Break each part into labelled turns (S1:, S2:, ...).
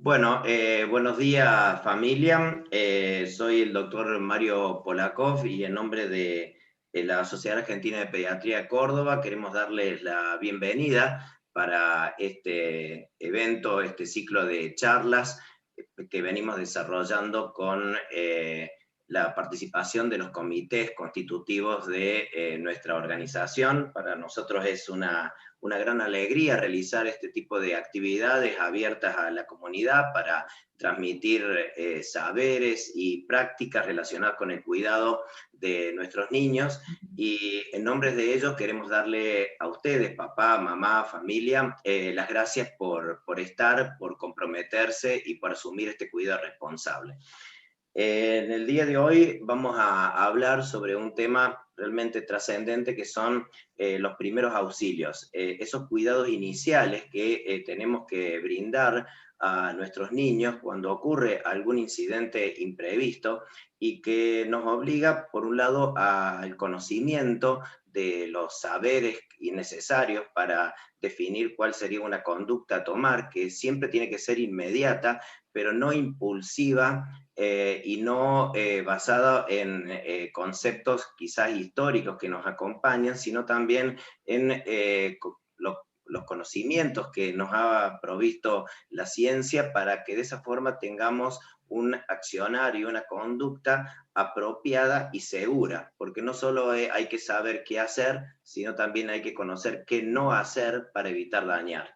S1: Bueno, buenos días familia. Soy el doctor Mario Polakov y en nombre de la Sociedad Argentina de Pediatría de Córdoba queremos darles la bienvenida para este evento, este ciclo de charlas que venimos desarrollando con la participación de los comités constitutivos de nuestra organización. Para nosotros es una gran alegría realizar este tipo de actividades abiertas a la comunidad para transmitir saberes y prácticas relacionadas con el cuidado de nuestros niños, y en nombre de ellos queremos darle a ustedes, papá, mamá, familia, las gracias por estar, por comprometerse y por asumir este cuidado responsable. En el día de hoy vamos a hablar sobre un tema realmente trascendente que son los primeros auxilios, esos cuidados iniciales que tenemos que brindar a nuestros niños cuando ocurre algún incidente imprevisto y que nos obliga, por un lado, al conocimiento de los saberes necesarios para definir cuál sería una conducta a tomar, que siempre tiene que ser inmediata, pero no impulsiva, y no basada en conceptos quizás históricos que nos acompañan, sino también en los conocimientos que nos ha provisto la ciencia, para que de esa forma tengamos un accionario, una conducta apropiada y segura, porque no solo hay que saber qué hacer, sino también hay que conocer qué no hacer para evitar dañar.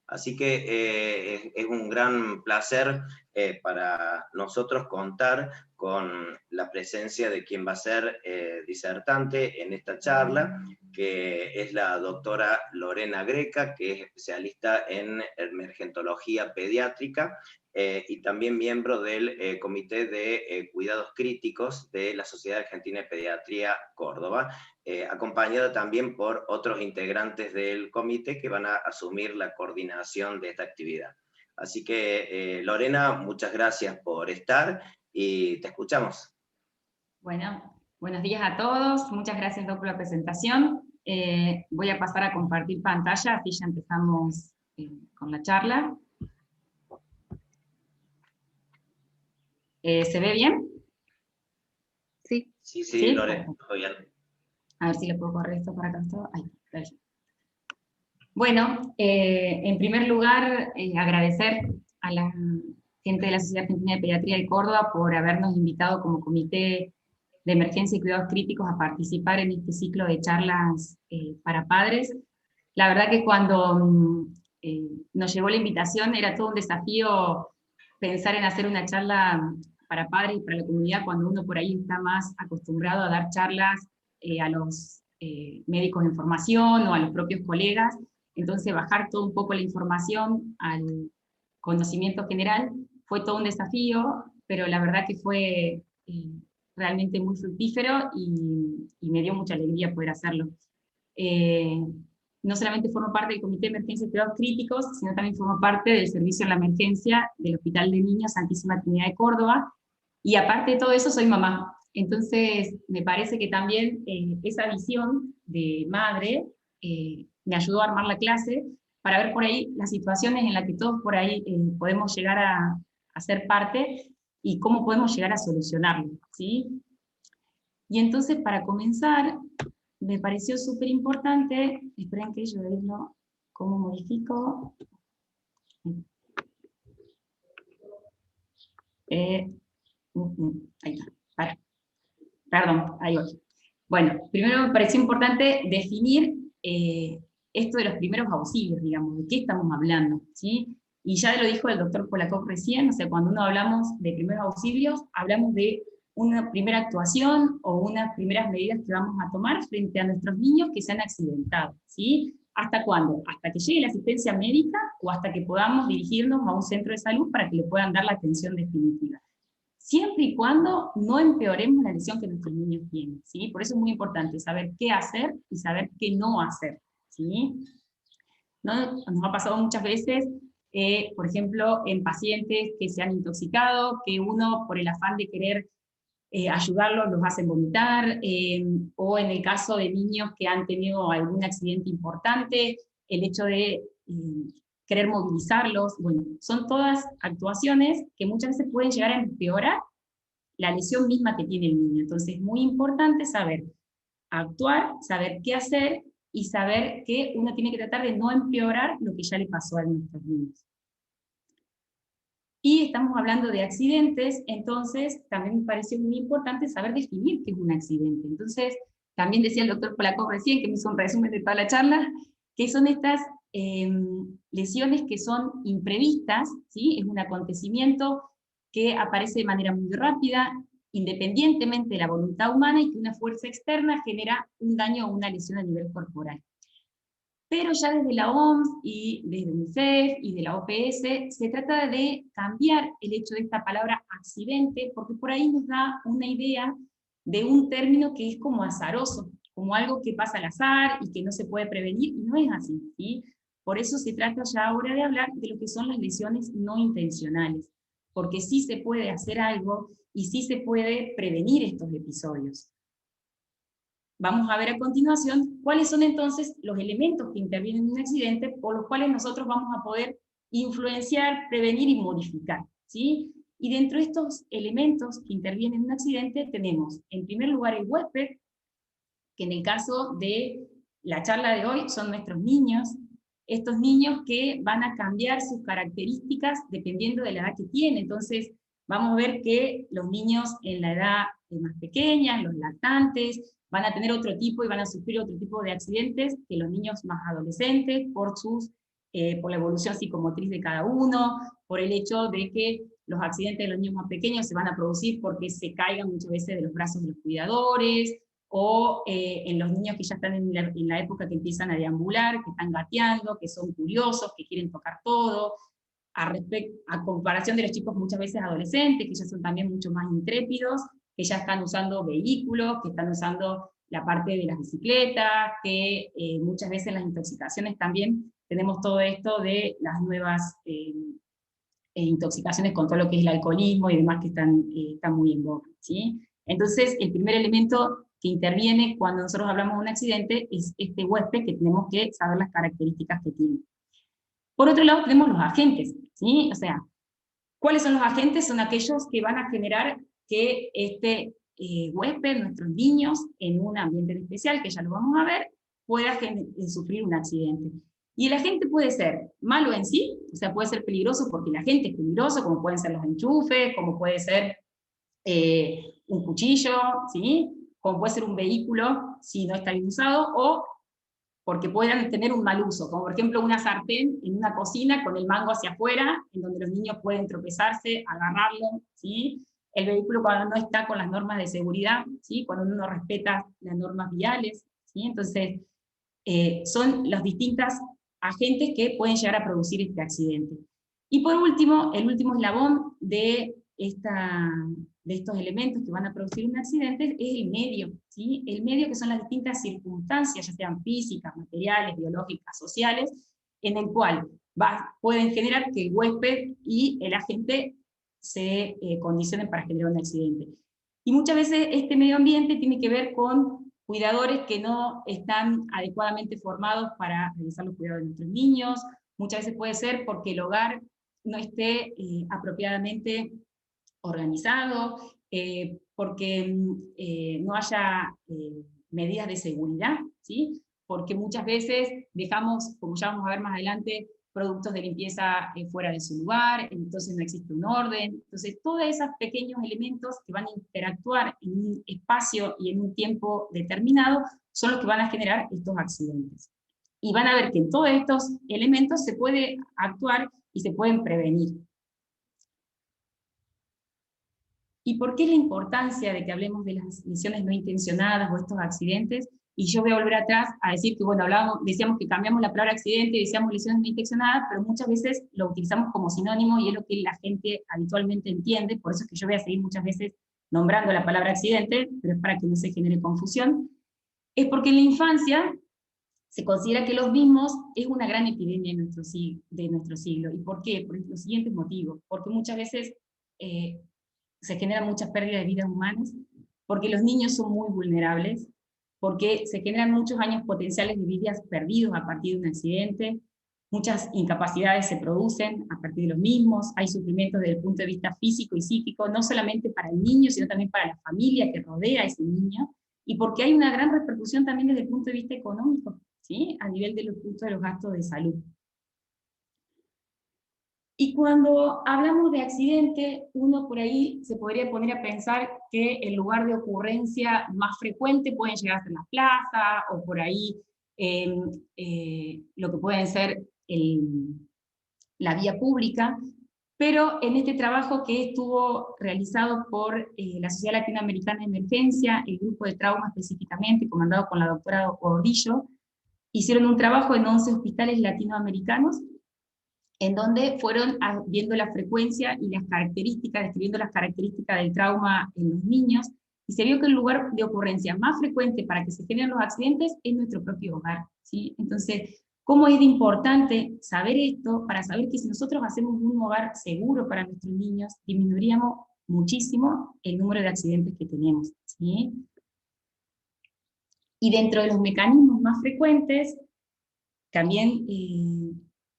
S1: Así que es un gran placer para nosotros contar con la presencia de quien va a ser disertante en esta charla, que es la doctora Lorena Greca, que es especialista en emergentología pediátrica y también miembro del Comité de Cuidados Críticos de la Sociedad Argentina de Pediatría Córdoba, acompañada también por otros integrantes del comité que van a asumir la coordinación de esta actividad. Así que, Lorena, muchas gracias por estar y te escuchamos.
S2: Bueno, buenos días a todos. Muchas gracias, Doc, por la presentación. Voy a pasar a compartir pantalla, así ya empezamos con la charla. ¿Se ve bien?
S1: Sí. Sí, Lorena, todo bien.
S2: A ver si le puedo correr esto para acá. Ahí, perfecto. Bueno, en primer lugar, agradecer a la gente de la Sociedad Argentina de Pediatría de Córdoba por habernos invitado como comité de emergencia y cuidados críticos a participar en este ciclo de charlas para padres. La verdad que cuando nos llegó la invitación era todo un desafío pensar en hacer una charla para padres y para la comunidad, cuando uno por ahí está más acostumbrado a dar charlas a los médicos de formación o a los propios colegas. Entonces bajar todo un poco la información al conocimiento general fue todo un desafío, pero la verdad que fue realmente muy fructífero y me dio mucha alegría poder hacerlo. No solamente formo parte del Comité de Emergencia y Cuidados Críticos, sino también formo parte del Servicio de la Emergencia del Hospital de Niños Santísima Trinidad de Córdoba, y aparte de todo eso soy mamá. Entonces me parece que también esa visión de madre me ayudó a armar la clase para ver por ahí las situaciones en las que todos por ahí podemos llegar a ser parte y cómo podemos llegar a solucionarlo, ¿sí? Y entonces, para comenzar, me pareció súper importante, esperen que yo veislo, cómo modifico. Ahí está, perdón, ahí voy. Bueno, primero me pareció importante definir esto de los primeros auxilios, digamos, de qué estamos hablando, ¿sí? Y ya lo dijo el doctor Polakov recién, o sea, cuando uno hablamos de primeros auxilios, hablamos de una primera actuación o unas primeras medidas que vamos a tomar frente a nuestros niños que se han accidentado, ¿sí? ¿Hasta cuándo? Hasta que llegue la asistencia médica o hasta que podamos dirigirnos a un centro de salud para que le puedan dar la atención definitiva. Siempre y cuando no empeoremos la lesión que nuestros niños tienen, ¿sí? Por eso es muy importante saber qué hacer y saber qué no hacer, ¿sí? ¿No? Nos ha pasado muchas veces, por ejemplo, en pacientes que se han intoxicado, que uno, por el afán de querer ayudarlos, los hacen vomitar, o en el caso de niños que han tenido algún accidente importante, el hecho de querer movilizarlos. Bueno, son todas actuaciones que muchas veces pueden llegar a empeorar la lesión misma que tiene el niño. Entonces es muy importante saber actuar, saber qué hacer, y saber que uno tiene que tratar de no empeorar lo que ya le pasó a nuestros niños. Y estamos hablando de accidentes, entonces también me pareció muy importante saber definir qué es un accidente. Entonces, también decía el doctor Polakov recién, que me hizo un resumen de toda la charla, que son estas lesiones que son imprevistas, ¿sí? Es un acontecimiento que aparece de manera muy rápida, independientemente de la voluntad humana, y que una fuerza externa genera un daño o una lesión a nivel corporal. Pero ya desde la OMS y desde UNICEF y de la OPS se trata de cambiar el hecho de esta palabra accidente, porque por ahí nos da una idea de un término que es como azaroso, como algo que pasa al azar y que no se puede prevenir, y no es así, ¿sí? Por eso se trata ya ahora de hablar de lo que son las lesiones no intencionales, porque sí se puede hacer algo y sí se puede prevenir estos episodios. Vamos a ver a continuación cuáles son entonces los elementos que intervienen en un accidente por los cuales nosotros vamos a poder influenciar, prevenir y modificar, ¿sí? Y dentro de estos elementos que intervienen en un accidente tenemos, en primer lugar, el huésped, que en el caso de la charla de hoy son nuestros niños, estos niños que van a cambiar sus características dependiendo de la edad que tienen. Entonces, vamos a ver que los niños en la edad más pequeña, los lactantes, van a tener otro tipo y van a sufrir otro tipo de accidentes que los niños más adolescentes por la evolución psicomotriz de cada uno, por el hecho de que los accidentes de los niños más pequeños se van a producir porque se caigan muchas veces de los brazos de los cuidadores, o en los niños que ya están en la época que empiezan a deambular, que están gateando, que son curiosos, que quieren tocar todo, a comparación de los chicos muchas veces adolescentes, que ya son también mucho más intrépidos, que ya están usando vehículos, que están usando la parte de las bicicletas, que muchas veces en las intoxicaciones también tenemos todo esto de las nuevas intoxicaciones con todo lo que es el alcoholismo y demás que están muy en boga, ¿sí? Entonces, el primer elemento que interviene cuando nosotros hablamos de un accidente es este huésped, que tenemos que saber las características que tiene. Por otro lado, tenemos los agentes, ¿sí? O sea, ¿cuáles son los agentes? Son aquellos que van a generar que este huésped, nuestros niños, en un ambiente especial, que ya lo vamos a ver, pueda sufrir un accidente. Y el agente puede ser malo en sí, o sea, puede ser peligroso porque el agente es peligroso, como pueden ser los enchufes, como puede ser un cuchillo, ¿sí? Como puede ser un vehículo si no está bien usado, o porque puedan tener un mal uso, como por ejemplo una sartén en una cocina con el mango hacia afuera, en donde los niños pueden tropezarse, agarrarlo, ¿sí? El vehículo cuando no está con las normas de seguridad, ¿sí? Cuando uno no respeta las normas viales, ¿sí? Entonces, son los distintos agentes que pueden llegar a producir este accidente. Y por último, el último eslabón de estos elementos que van a producir un accidente es el medio, ¿sí? El medio, que son las distintas circunstancias, ya sean físicas, materiales, biológicas, sociales, en el cual pueden generar que el huésped y el agente se condicionen para generar un accidente. Y muchas veces este medio ambiente tiene que ver con cuidadores que no están adecuadamente formados para realizar los cuidados de nuestros niños, muchas veces puede ser porque el hogar no esté apropiadamente organizado, porque no haya medidas de seguridad, ¿sí? Porque muchas veces dejamos, como ya vamos a ver más adelante, productos de limpieza fuera de su lugar, entonces no existe un orden. Entonces, todos esos pequeños elementos que van a interactuar en un espacio y en un tiempo determinado son los que van a generar estos accidentes. Y van a ver que en todos estos elementos se puede actuar y se pueden prevenir. ¿Y por qué la importancia de que hablemos de las lesiones no intencionadas o estos accidentes? Y yo voy a volver atrás a decir que, bueno, decíamos que cambiamos la palabra accidente y decíamos lesiones no intencionadas, pero muchas veces lo utilizamos como sinónimo y es lo que la gente habitualmente entiende, por eso es que yo voy a seguir muchas veces nombrando la palabra accidente, pero es para que no se genere confusión. Es porque en la infancia se considera que los mismos es una gran epidemia de nuestro siglo. ¿Y por qué? Por los siguientes motivos. Porque muchas veces se generan muchas pérdidas de vidas humanas, porque los niños son muy vulnerables, porque se generan muchos años potenciales de vidas perdidos a partir de un accidente, Muchas incapacidades se producen a partir de los mismos, hay sufrimientos desde el punto de vista físico y psíquico, no solamente para el niño, sino también para la familia que rodea a ese niño, y porque hay una gran repercusión también desde el punto de vista económico, ¿sí? A nivel de los puntos de los gastos de salud. Y cuando hablamos de accidente, uno por ahí se podría poner a pensar que el lugar de ocurrencia más frecuente pueden llegar a ser la plaza, o por ahí lo que pueden ser la vía pública, pero en este trabajo que estuvo realizado por la Sociedad Latinoamericana de Emergencia, el grupo de trauma específicamente, comandado con la doctora Gordillo, hicieron un trabajo en 11 hospitales latinoamericanos, en donde fueron viendo la frecuencia y las características, describiendo las características del trauma en los niños, y se vio que el lugar de ocurrencia más frecuente para que se generen los accidentes es nuestro propio hogar, ¿sí? Entonces, ¿cómo es de importante saber esto? Para saber que si nosotros hacemos un hogar seguro para nuestros niños, disminuiríamos muchísimo el número de accidentes que tenemos, ¿sí? Y dentro de los mecanismos más frecuentes, también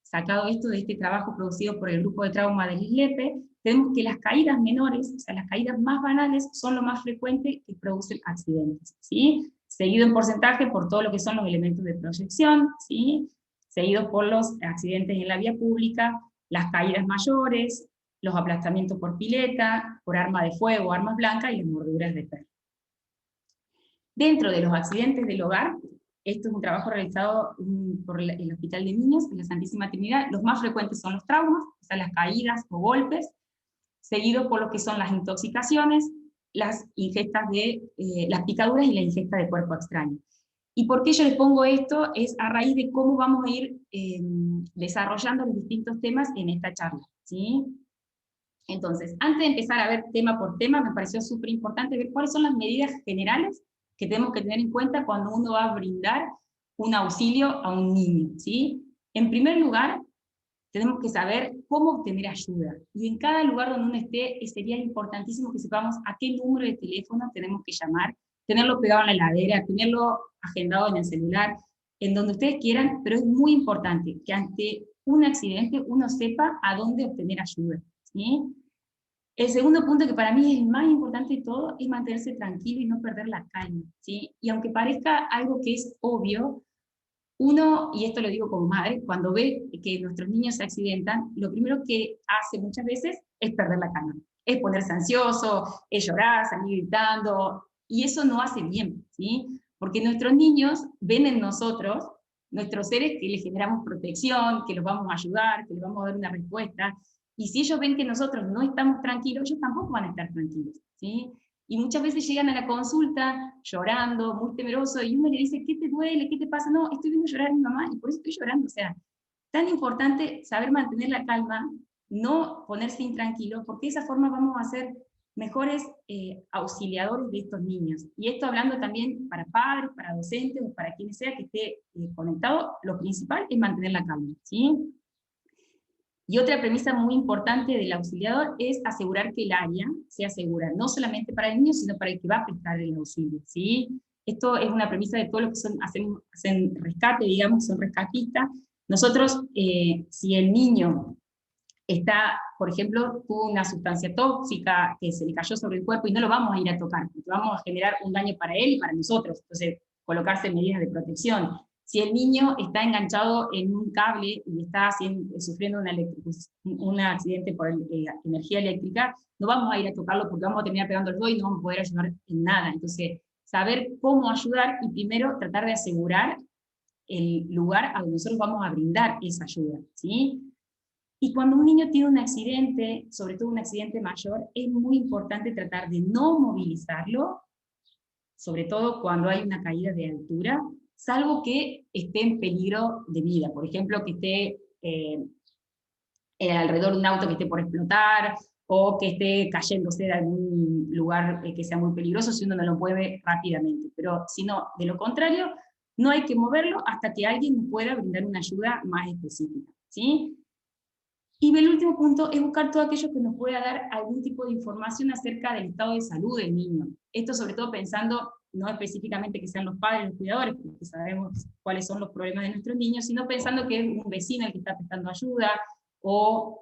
S2: sacado esto de este trabajo producido por el grupo de trauma del ISLEPE, tenemos que las caídas menores, o sea, las caídas más banales, son lo más frecuente que producen accidentes, ¿sí? Seguido en porcentaje por todo lo que son los elementos de proyección, ¿sí? Seguidos por los accidentes en la vía pública, las caídas mayores, los aplastamientos por pileta, por arma de fuego, armas blancas y las mordeduras de perro. Dentro de los accidentes del hogar, esto es un trabajo realizado por el Hospital de Niños de la Santísima Trinidad. Los más frecuentes son los traumas, o sea, las caídas o golpes, seguido por lo que son las intoxicaciones, las ingestas de, las picaduras y la ingesta de cuerpo extraño. ¿Y por qué yo les pongo esto? Es a raíz de cómo vamos a ir desarrollando los distintos temas en esta charla, ¿sí? Entonces, antes de empezar a ver tema por tema, me pareció súper importante ver cuáles son las medidas generales que tenemos que tener en cuenta cuando uno va a brindar un auxilio a un niño, ¿sí? En primer lugar, tenemos que saber cómo obtener ayuda. Y en cada lugar donde uno esté, sería importantísimo que sepamos a qué número de teléfono tenemos que llamar, tenerlo pegado en la heladera, tenerlo agendado en el celular, en donde ustedes quieran, pero es muy importante que ante un accidente uno sepa a dónde obtener ayuda, ¿sí? El segundo punto, que para mí es el más importante de todo, es mantenerse tranquilo y no perder la calma, ¿sí? Y aunque parezca algo que es obvio, uno, y esto lo digo como madre, cuando ve que nuestros niños se accidentan, lo primero que hace muchas veces es perder la calma, es ponerse ansioso, es llorar, salir gritando, y eso no hace bien, ¿sí? Porque nuestros niños ven en nosotros, nuestros seres que les generamos protección, que los vamos a ayudar, que les vamos a dar una respuesta, y si ellos ven que nosotros no estamos tranquilos, ellos tampoco van a estar tranquilos, ¿sí? Y muchas veces llegan a la consulta llorando, muy temeroso, y uno le dice, ¿qué te duele? ¿Qué te pasa? No, estoy viendo llorar a mi mamá, y por eso estoy llorando. O sea, tan importante saber mantener la calma, no ponerse intranquilo, porque de esa forma vamos a ser mejores auxiliadores de estos niños. Y esto hablando también para padres, para docentes, o para quien sea que esté conectado, lo principal es mantener la calma, ¿sí? Y otra premisa muy importante del auxiliador es asegurar que el área sea segura, no solamente para el niño, sino para el que va a prestar el auxilio, ¿sí? Esto es una premisa de todos los que hacen rescate, digamos, son rescatistas. Nosotros, si el niño está, por ejemplo, tuvo una sustancia tóxica que se le cayó sobre el cuerpo y no lo vamos a ir a tocar, porque vamos a generar un daño para él y para nosotros. Entonces, colocarse medidas de protección. Si el niño está enganchado en un cable y está sufriendo un accidente por energía eléctrica, no vamos a ir a tocarlo porque vamos a terminar pegando el dedo y no vamos a poder ayudar en nada. Entonces, saber cómo ayudar y primero tratar de asegurar el lugar a donde nosotros vamos a brindar esa ayuda, ¿sí? Y cuando un niño tiene un accidente, sobre todo un accidente mayor, es muy importante tratar de no movilizarlo, sobre todo cuando hay una caída de altura, salvo que esté en peligro de vida. Por ejemplo, que esté alrededor de un auto que esté por explotar, o que esté cayéndose de algún lugar que sea muy peligroso, si uno no lo mueve rápidamente. Pero si no, de lo contrario, no hay que moverlo hasta que alguien pueda brindar una ayuda más específica, ¿sí? Y el último punto es buscar todo aquello que nos pueda dar algún tipo de información acerca del estado de salud del niño. Esto sobre todo pensando, no específicamente que sean los padres, los cuidadores, porque sabemos cuáles son los problemas de nuestros niños, sino pensando que es un vecino el que está prestando ayuda, o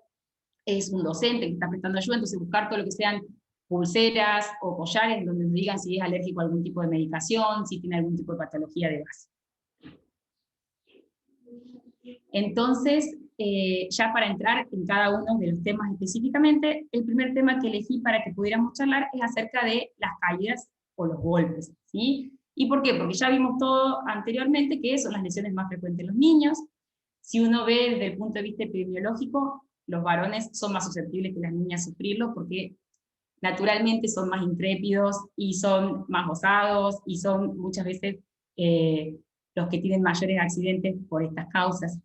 S2: es un docente que está prestando ayuda, entonces buscar todo lo que sean pulseras o collares donde nos digan si es alérgico a algún tipo de medicación, si tiene algún tipo de patología de base. Entonces, ya para entrar en cada uno de los temas específicamente, el primer tema que elegí para que pudiéramos charlar es acerca de las caídas o los golpes, ¿sí? ¿Y por qué? Porque ya vimos todo anteriormente que son las lesiones más frecuentes en los niños. Si uno ve desde el punto de vista epidemiológico, los varones son más susceptibles que las niñas a sufrirlo porque naturalmente son más intrépidos y son más osados y son muchas veces los que tienen mayores accidentes por estas causas.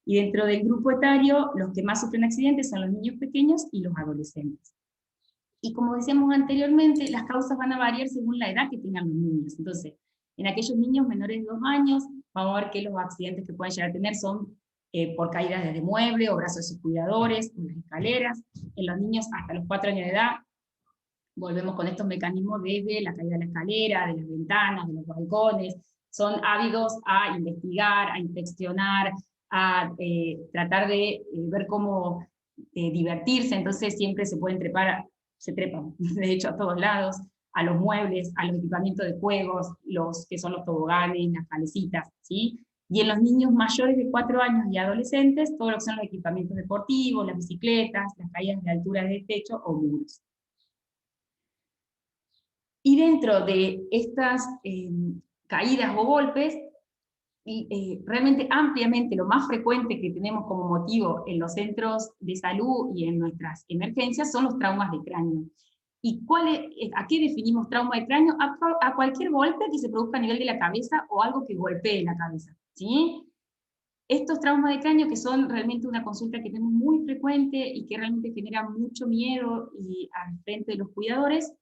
S2: Y dentro del grupo etario, los que más sufren accidentes son los niños pequeños y los adolescentes. Y como decíamos anteriormente, las causas van a variar según la edad que tengan los niños. Entonces, en aquellos niños menores de 2 años, vamos a ver que los accidentes que pueden llegar a tener son por caídas desde mueble o brazos de sus cuidadores, o las escaleras. En los niños hasta los 4 años de edad, volvemos con estos mecanismos desde la caída de la escalera, de las ventanas, de los balcones. Son ávidos a investigar, a inspeccionar, a tratar de ver cómo divertirse, entonces siempre se pueden trepar, se trepan, de hecho, a todos lados, a los muebles, a los equipamientos de juegos, los que son los toboganes, las calecitas, ¿sí? Y en los niños mayores de 4 años y adolescentes, todo lo que son los equipamientos deportivos, las bicicletas, las caídas de altura de techo o muros. Y dentro de estas caídas o golpes, realmente ampliamente lo más frecuente que tenemos como motivo en los centros de salud y en nuestras emergencias son los traumas de cráneo. ¿Y a qué definimos trauma de cráneo? A cualquier golpe que se produzca a nivel de la cabeza o algo que golpee la cabeza, ¿sí? Estos traumas de cráneo, que son realmente una consulta que tenemos muy frecuente y que realmente genera mucho miedo y al frente de los cuidadores,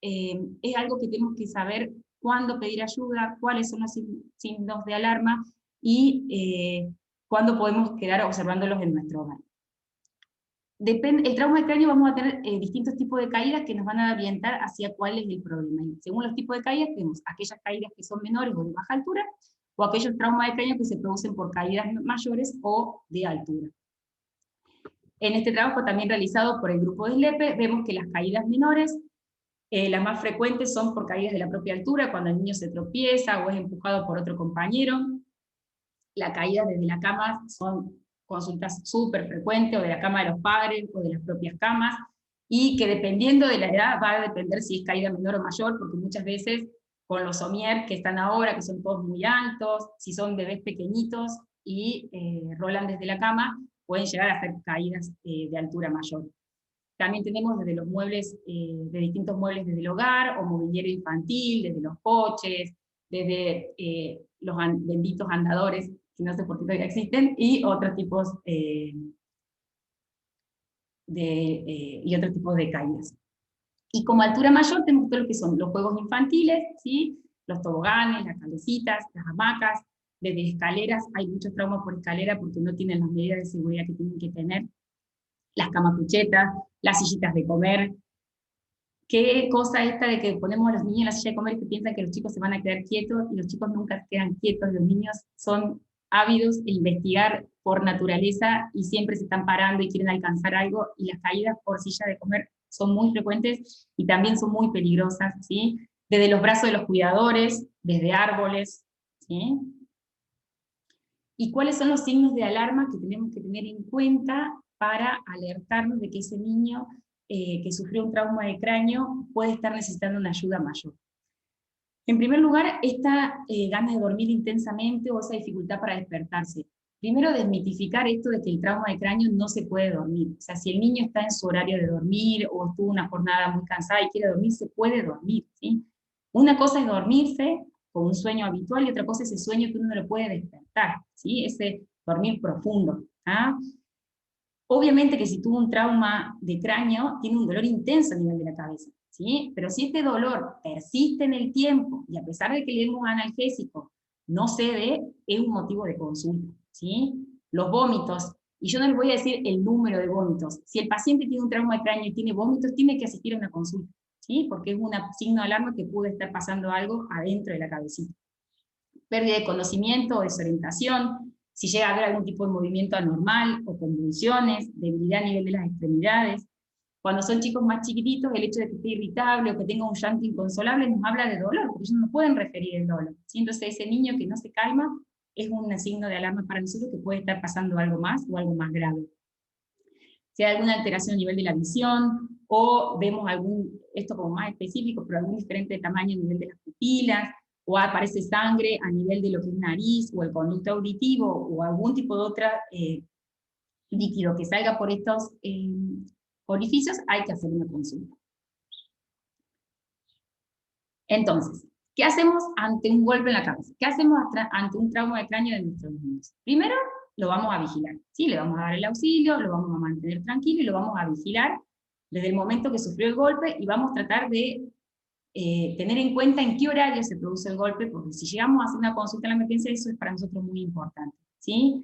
S2: es algo que tenemos que saber cuándo pedir ayuda, cuáles son los signos de alarma y cuándo podemos quedar observándolos en nuestro hogar. El trauma de cráneo vamos a tener distintos tipos de caídas que nos van a orientar hacia cuál es el problema. Y según los tipos de caídas, tenemos aquellas caídas que son menores o de baja altura, o aquellos traumas de cráneo que se producen por caídas mayores o de altura. En este trabajo también realizado por el grupo de SLEPE, vemos que las caídas menores, las más frecuentes son por caídas de la propia altura, cuando el niño se tropieza o es empujado por otro compañero. Las caídas desde la cama son consultas súper frecuentes, o de la cama de los padres, o de las propias camas, y que dependiendo de la edad va a depender si es caída menor o mayor, porque muchas veces con los somier que están ahora, que son todos muy altos, si son bebés pequeñitos y rolan desde la cama, pueden llegar a hacer caídas de altura mayor. También tenemos desde los muebles, de distintos muebles desde el hogar, o mobiliario infantil, desde los coches, desde los benditos andadores, que no sé por qué todavía existen, y otros tipos de caídas. Y como altura mayor tenemos todo lo que son los juegos infantiles, ¿sí? Los toboganes, las calecitas, las hamacas, desde escaleras, hay muchos traumas por escalera porque no tienen las medidas de seguridad que tienen que tener, las camacuchetas, las sillitas de comer. Qué cosa esta de que ponemos a los niños en la silla de comer y que piensan que los chicos se van a quedar quietos, y los chicos nunca quedan quietos, los niños son ávidos de investigar por naturaleza y siempre se están parando y quieren alcanzar algo, y las caídas por silla de comer son muy frecuentes y también son muy peligrosas, ¿sí? Desde los brazos de los cuidadores, desde árboles, ¿sí? ¿Y cuáles son los signos de alarma que tenemos que tener en cuenta para alertarnos de que ese niño que sufrió un trauma de cráneo puede estar necesitando una ayuda mayor? En primer lugar, esta ganas de dormir intensamente o esa dificultad para despertarse. Primero, desmitificar esto de que el trauma de cráneo no se puede dormir. O sea, si el niño está en su horario de dormir o estuvo una jornada muy cansada y quiere dormir, se puede dormir, ¿sí? Una cosa es dormirse con un sueño habitual y otra cosa es ese sueño que uno no lo puede despertar, ¿sí? Ese dormir profundo. ¿Ah? Obviamente que si tuvo un trauma de cráneo, tiene un dolor intenso a nivel de la cabeza, ¿sí? Pero si este dolor persiste en el tiempo, y a pesar de que le demos analgésico, no cede, es un motivo de consulta, ¿sí? Los vómitos Y yo no les voy a decir el número de vómitos. Si el paciente tiene un trauma de cráneo y tiene vómitos, tiene que asistir a una consulta, ¿sí? Porque es un signo de alarma que puede estar pasando algo adentro de la cabecita. Pérdida de conocimiento o desorientación, si llega a haber algún tipo de movimiento anormal o convulsiones, debilidad a nivel de las extremidades. Cuando son chicos más chiquititos, el hecho de que esté irritable o que tenga un llanto inconsolable nos habla de dolor, porque ellos no pueden referir el dolor. ¿Sí? Entonces ese niño que no se calma es un signo de alarma para nosotros que puede estar pasando algo más o algo más grave. Si hay alguna alteración a nivel de la visión, o vemos esto como más específico, pero algún diferente tamaño a nivel de las pupilas, o aparece sangre a nivel de lo que es nariz, o el conducto auditivo, o algún tipo de otro líquido que salga por estos orificios, hay que hacer una consulta. Entonces, ¿qué hacemos ante un golpe en la cabeza? ¿Qué hacemos ante un trauma de cráneo de nuestros niños? Primero, lo vamos a vigilar, ¿sí? Le vamos a dar el auxilio, lo vamos a mantener tranquilo y lo vamos a vigilar desde el momento que sufrió el golpe y vamos a tratar de tener en cuenta en qué horario se produce el golpe, porque si llegamos a hacer una consulta en la emergencia, eso es para nosotros muy importante, ¿sí?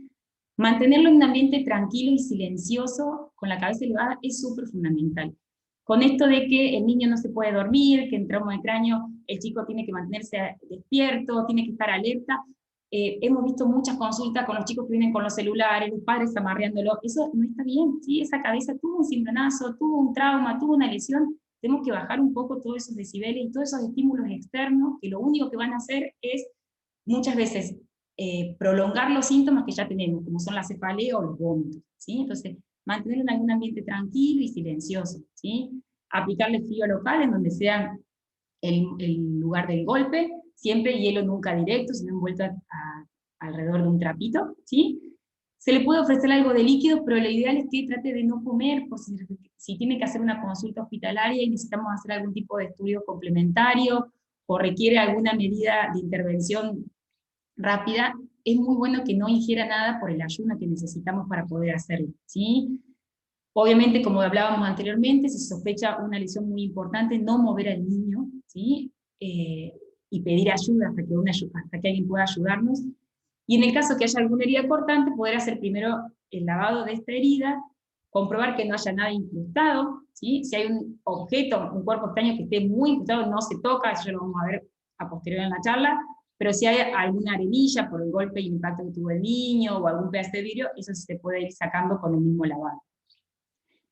S2: Mantenerlo en un ambiente tranquilo y silencioso, con la cabeza elevada, es súper fundamental. Con esto de que el niño no se puede dormir, que en trauma de cráneo el chico tiene que mantenerse despierto, tiene que estar alerta. Hemos visto muchas consultas con los chicos que vienen con los celulares, los padres amarreándolo. Eso no está bien, ¿sí? Esa cabeza tuvo un cimbronazo, tuvo un trauma, tuvo una lesión. Tenemos que bajar un poco todos esos decibeles y todos esos estímulos externos, que lo único que van a hacer es, muchas veces, prolongar los síntomas que ya tenemos, como son la cefalea o los vómitos, ¿sí? Entonces, mantenerlo en algún ambiente tranquilo y silencioso, ¿sí? Aplicarle frío local en donde sea el lugar del golpe, siempre hielo nunca directo, sino envuelto alrededor de un trapito, ¿sí? Se le puede ofrecer algo de líquido, pero lo ideal es que trate de no comer, por si tiene que hacer una consulta hospitalaria y necesitamos hacer algún tipo de estudio complementario, o requiere alguna medida de intervención rápida, es muy bueno que no ingiera nada por el ayuno que necesitamos para poder hacerlo, ¿sí? Obviamente, como hablábamos anteriormente, si se sospecha una lesión muy importante, no mover al niño, ¿sí? Y pedir ayuda hasta que alguien pueda ayudarnos. Y en el caso que haya alguna herida cortante, poder hacer primero el lavado de esta herida, comprobar que no haya nada incrustado, ¿sí? Si hay un objeto, un cuerpo extraño que esté muy incrustado, no se toca, eso ya lo vamos a ver a posteriori en la charla, pero si hay alguna arenilla por el golpe y el impacto que tuvo el niño, o algún pedazo de vidrio, eso se puede ir sacando con el mismo lavado.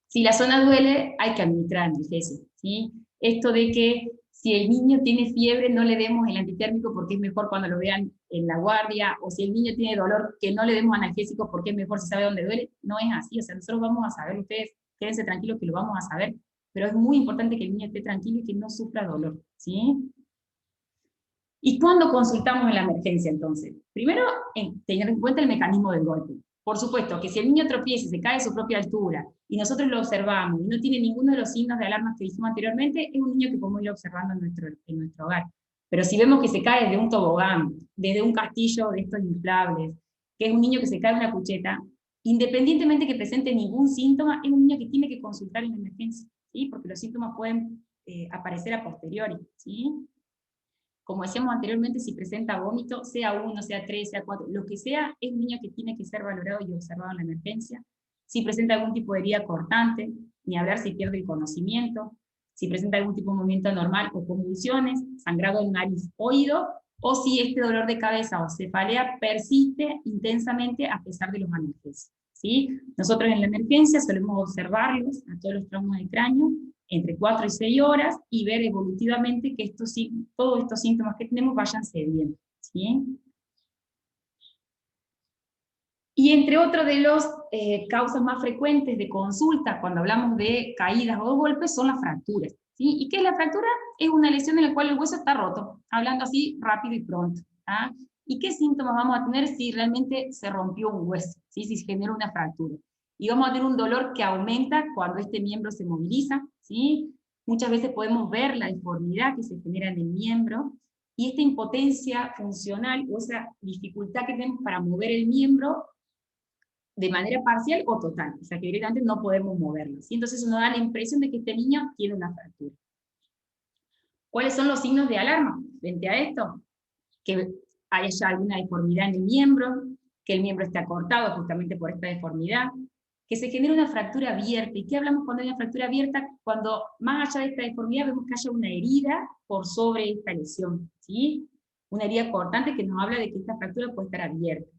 S2: Si la zona duele, hay que administrar analgésico, ¿sí? Esto de que si el niño tiene fiebre, no le demos el antitérmico porque es mejor cuando lo vean en la guardia, o si el niño tiene dolor, que no le demos analgésico porque es mejor si sabe dónde duele. No es así, o sea, nosotros vamos a saber, ustedes quédense tranquilos que lo vamos a saber, pero es muy importante que el niño esté tranquilo y que no sufra dolor, ¿sí? ¿Y cuándo consultamos en la emergencia entonces? Primero, tener en cuenta el mecanismo del golpe. Por supuesto, que si el niño tropieza y se cae a su propia altura, y nosotros lo observamos, y no tiene ninguno de los signos de alarma que dijimos anteriormente, es un niño que podemos ir observando en nuestro hogar. Pero si vemos que se cae desde un tobogán, desde un castillo de estos inflables, que es un niño que se cae de una cucheta, independientemente que presente ningún síntoma, es un niño que tiene que consultar en la emergencia, ¿sí? Porque los síntomas pueden aparecer a posteriori, ¿sí? Como decíamos anteriormente, si presenta vómito, sea 1, sea 3, sea 4, lo que sea, es un niño que tiene que ser valorado y observado en la emergencia. Si presenta algún tipo de herida cortante, ni hablar si pierde el conocimiento, si presenta algún tipo de movimiento anormal o convulsiones, sangrado en nariz, oído, o si este dolor de cabeza o cefalea persiste intensamente a pesar de los analgésicos, ¿sí? Nosotros en la emergencia solemos observarlos a todos los traumas de cráneo, entre 4 y 6 horas, y ver evolutivamente que todos estos síntomas que tenemos vayan cediendo, ¿sí? Y entre otros de los causas más frecuentes de consulta cuando hablamos de caídas o golpes son las fracturas, ¿sí? ¿Y qué es la fractura? Es una lesión en la cual el hueso está roto, hablando así rápido y pronto, ¿ah? ¿Y qué síntomas vamos a tener si realmente se rompió un hueso, ¿sí? Si se genera una fractura? Y vamos a tener un dolor que aumenta cuando este miembro se moviliza, ¿sí? Muchas veces podemos ver la deformidad que se genera en el miembro, y esta impotencia funcional, o esa dificultad que tenemos para mover el miembro, de manera parcial o total, o sea que directamente no podemos moverlo, ¿sí? Entonces eso nos da la impresión de que este niño tiene una fractura. ¿Cuáles son los signos de alarma frente a esto? Que haya alguna deformidad en el miembro, que el miembro esté acortado justamente por esta deformidad, que se genere una fractura abierta. ¿Y qué hablamos cuando hay una fractura abierta? Cuando más allá de esta deformidad vemos que haya una herida por sobre esta lesión, ¿sí? Una herida cortante que nos habla de que esta fractura puede estar abierta.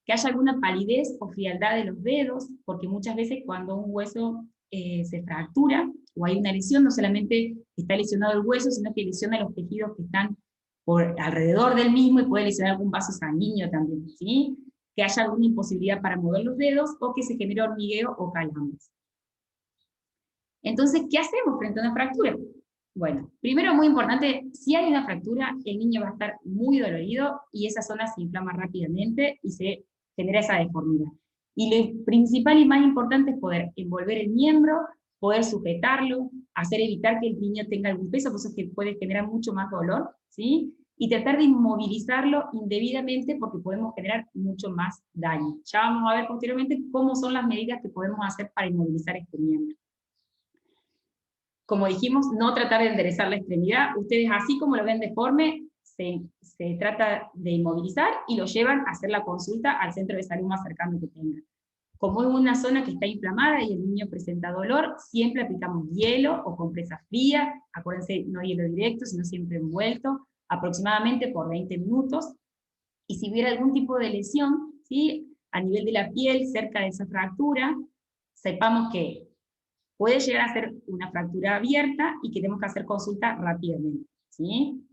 S2: Que haya alguna palidez o frialdad de los dedos, porque muchas veces cuando un hueso se fractura, o hay una lesión, no solamente está lesionado el hueso, sino que lesiona los tejidos que están por alrededor del mismo, y puede lesionar algún vaso sanguíneo también, ¿sí? Que haya alguna imposibilidad para mover los dedos, o que se genere hormigueo o calambres. Entonces, ¿qué hacemos frente a una fractura? Bueno, primero, muy importante, si hay una fractura, el niño va a estar muy dolorido, y esa zona se inflama rápidamente, y se genera esa deformidad. Y lo principal y más importante es poder envolver el miembro, poder sujetarlo, hacer evitar que el niño tenga algún peso, por eso es que puede generar mucho más dolor, ¿sí? Y tratar de inmovilizarlo indebidamente, porque podemos generar mucho más daño. Ya vamos a ver posteriormente cómo son las medidas que podemos hacer para inmovilizar este miembro. Como dijimos, no tratar de enderezar la extremidad. Ustedes, así como lo ven deforme, se trata de inmovilizar y lo llevan a hacer la consulta al centro de salud más cercano que tengan. Como es una zona que está inflamada y el niño presenta dolor, siempre aplicamos hielo o compresa fría. Acuérdense, no hielo directo, sino siempre envuelto, aproximadamente por 20 minutos. Y si hubiera algún tipo de lesión, ¿sí?, a nivel de la piel, cerca de esa fractura, sepamos que puede llegar a ser una fractura abierta y que tenemos que hacer consulta rápidamente, ¿sí?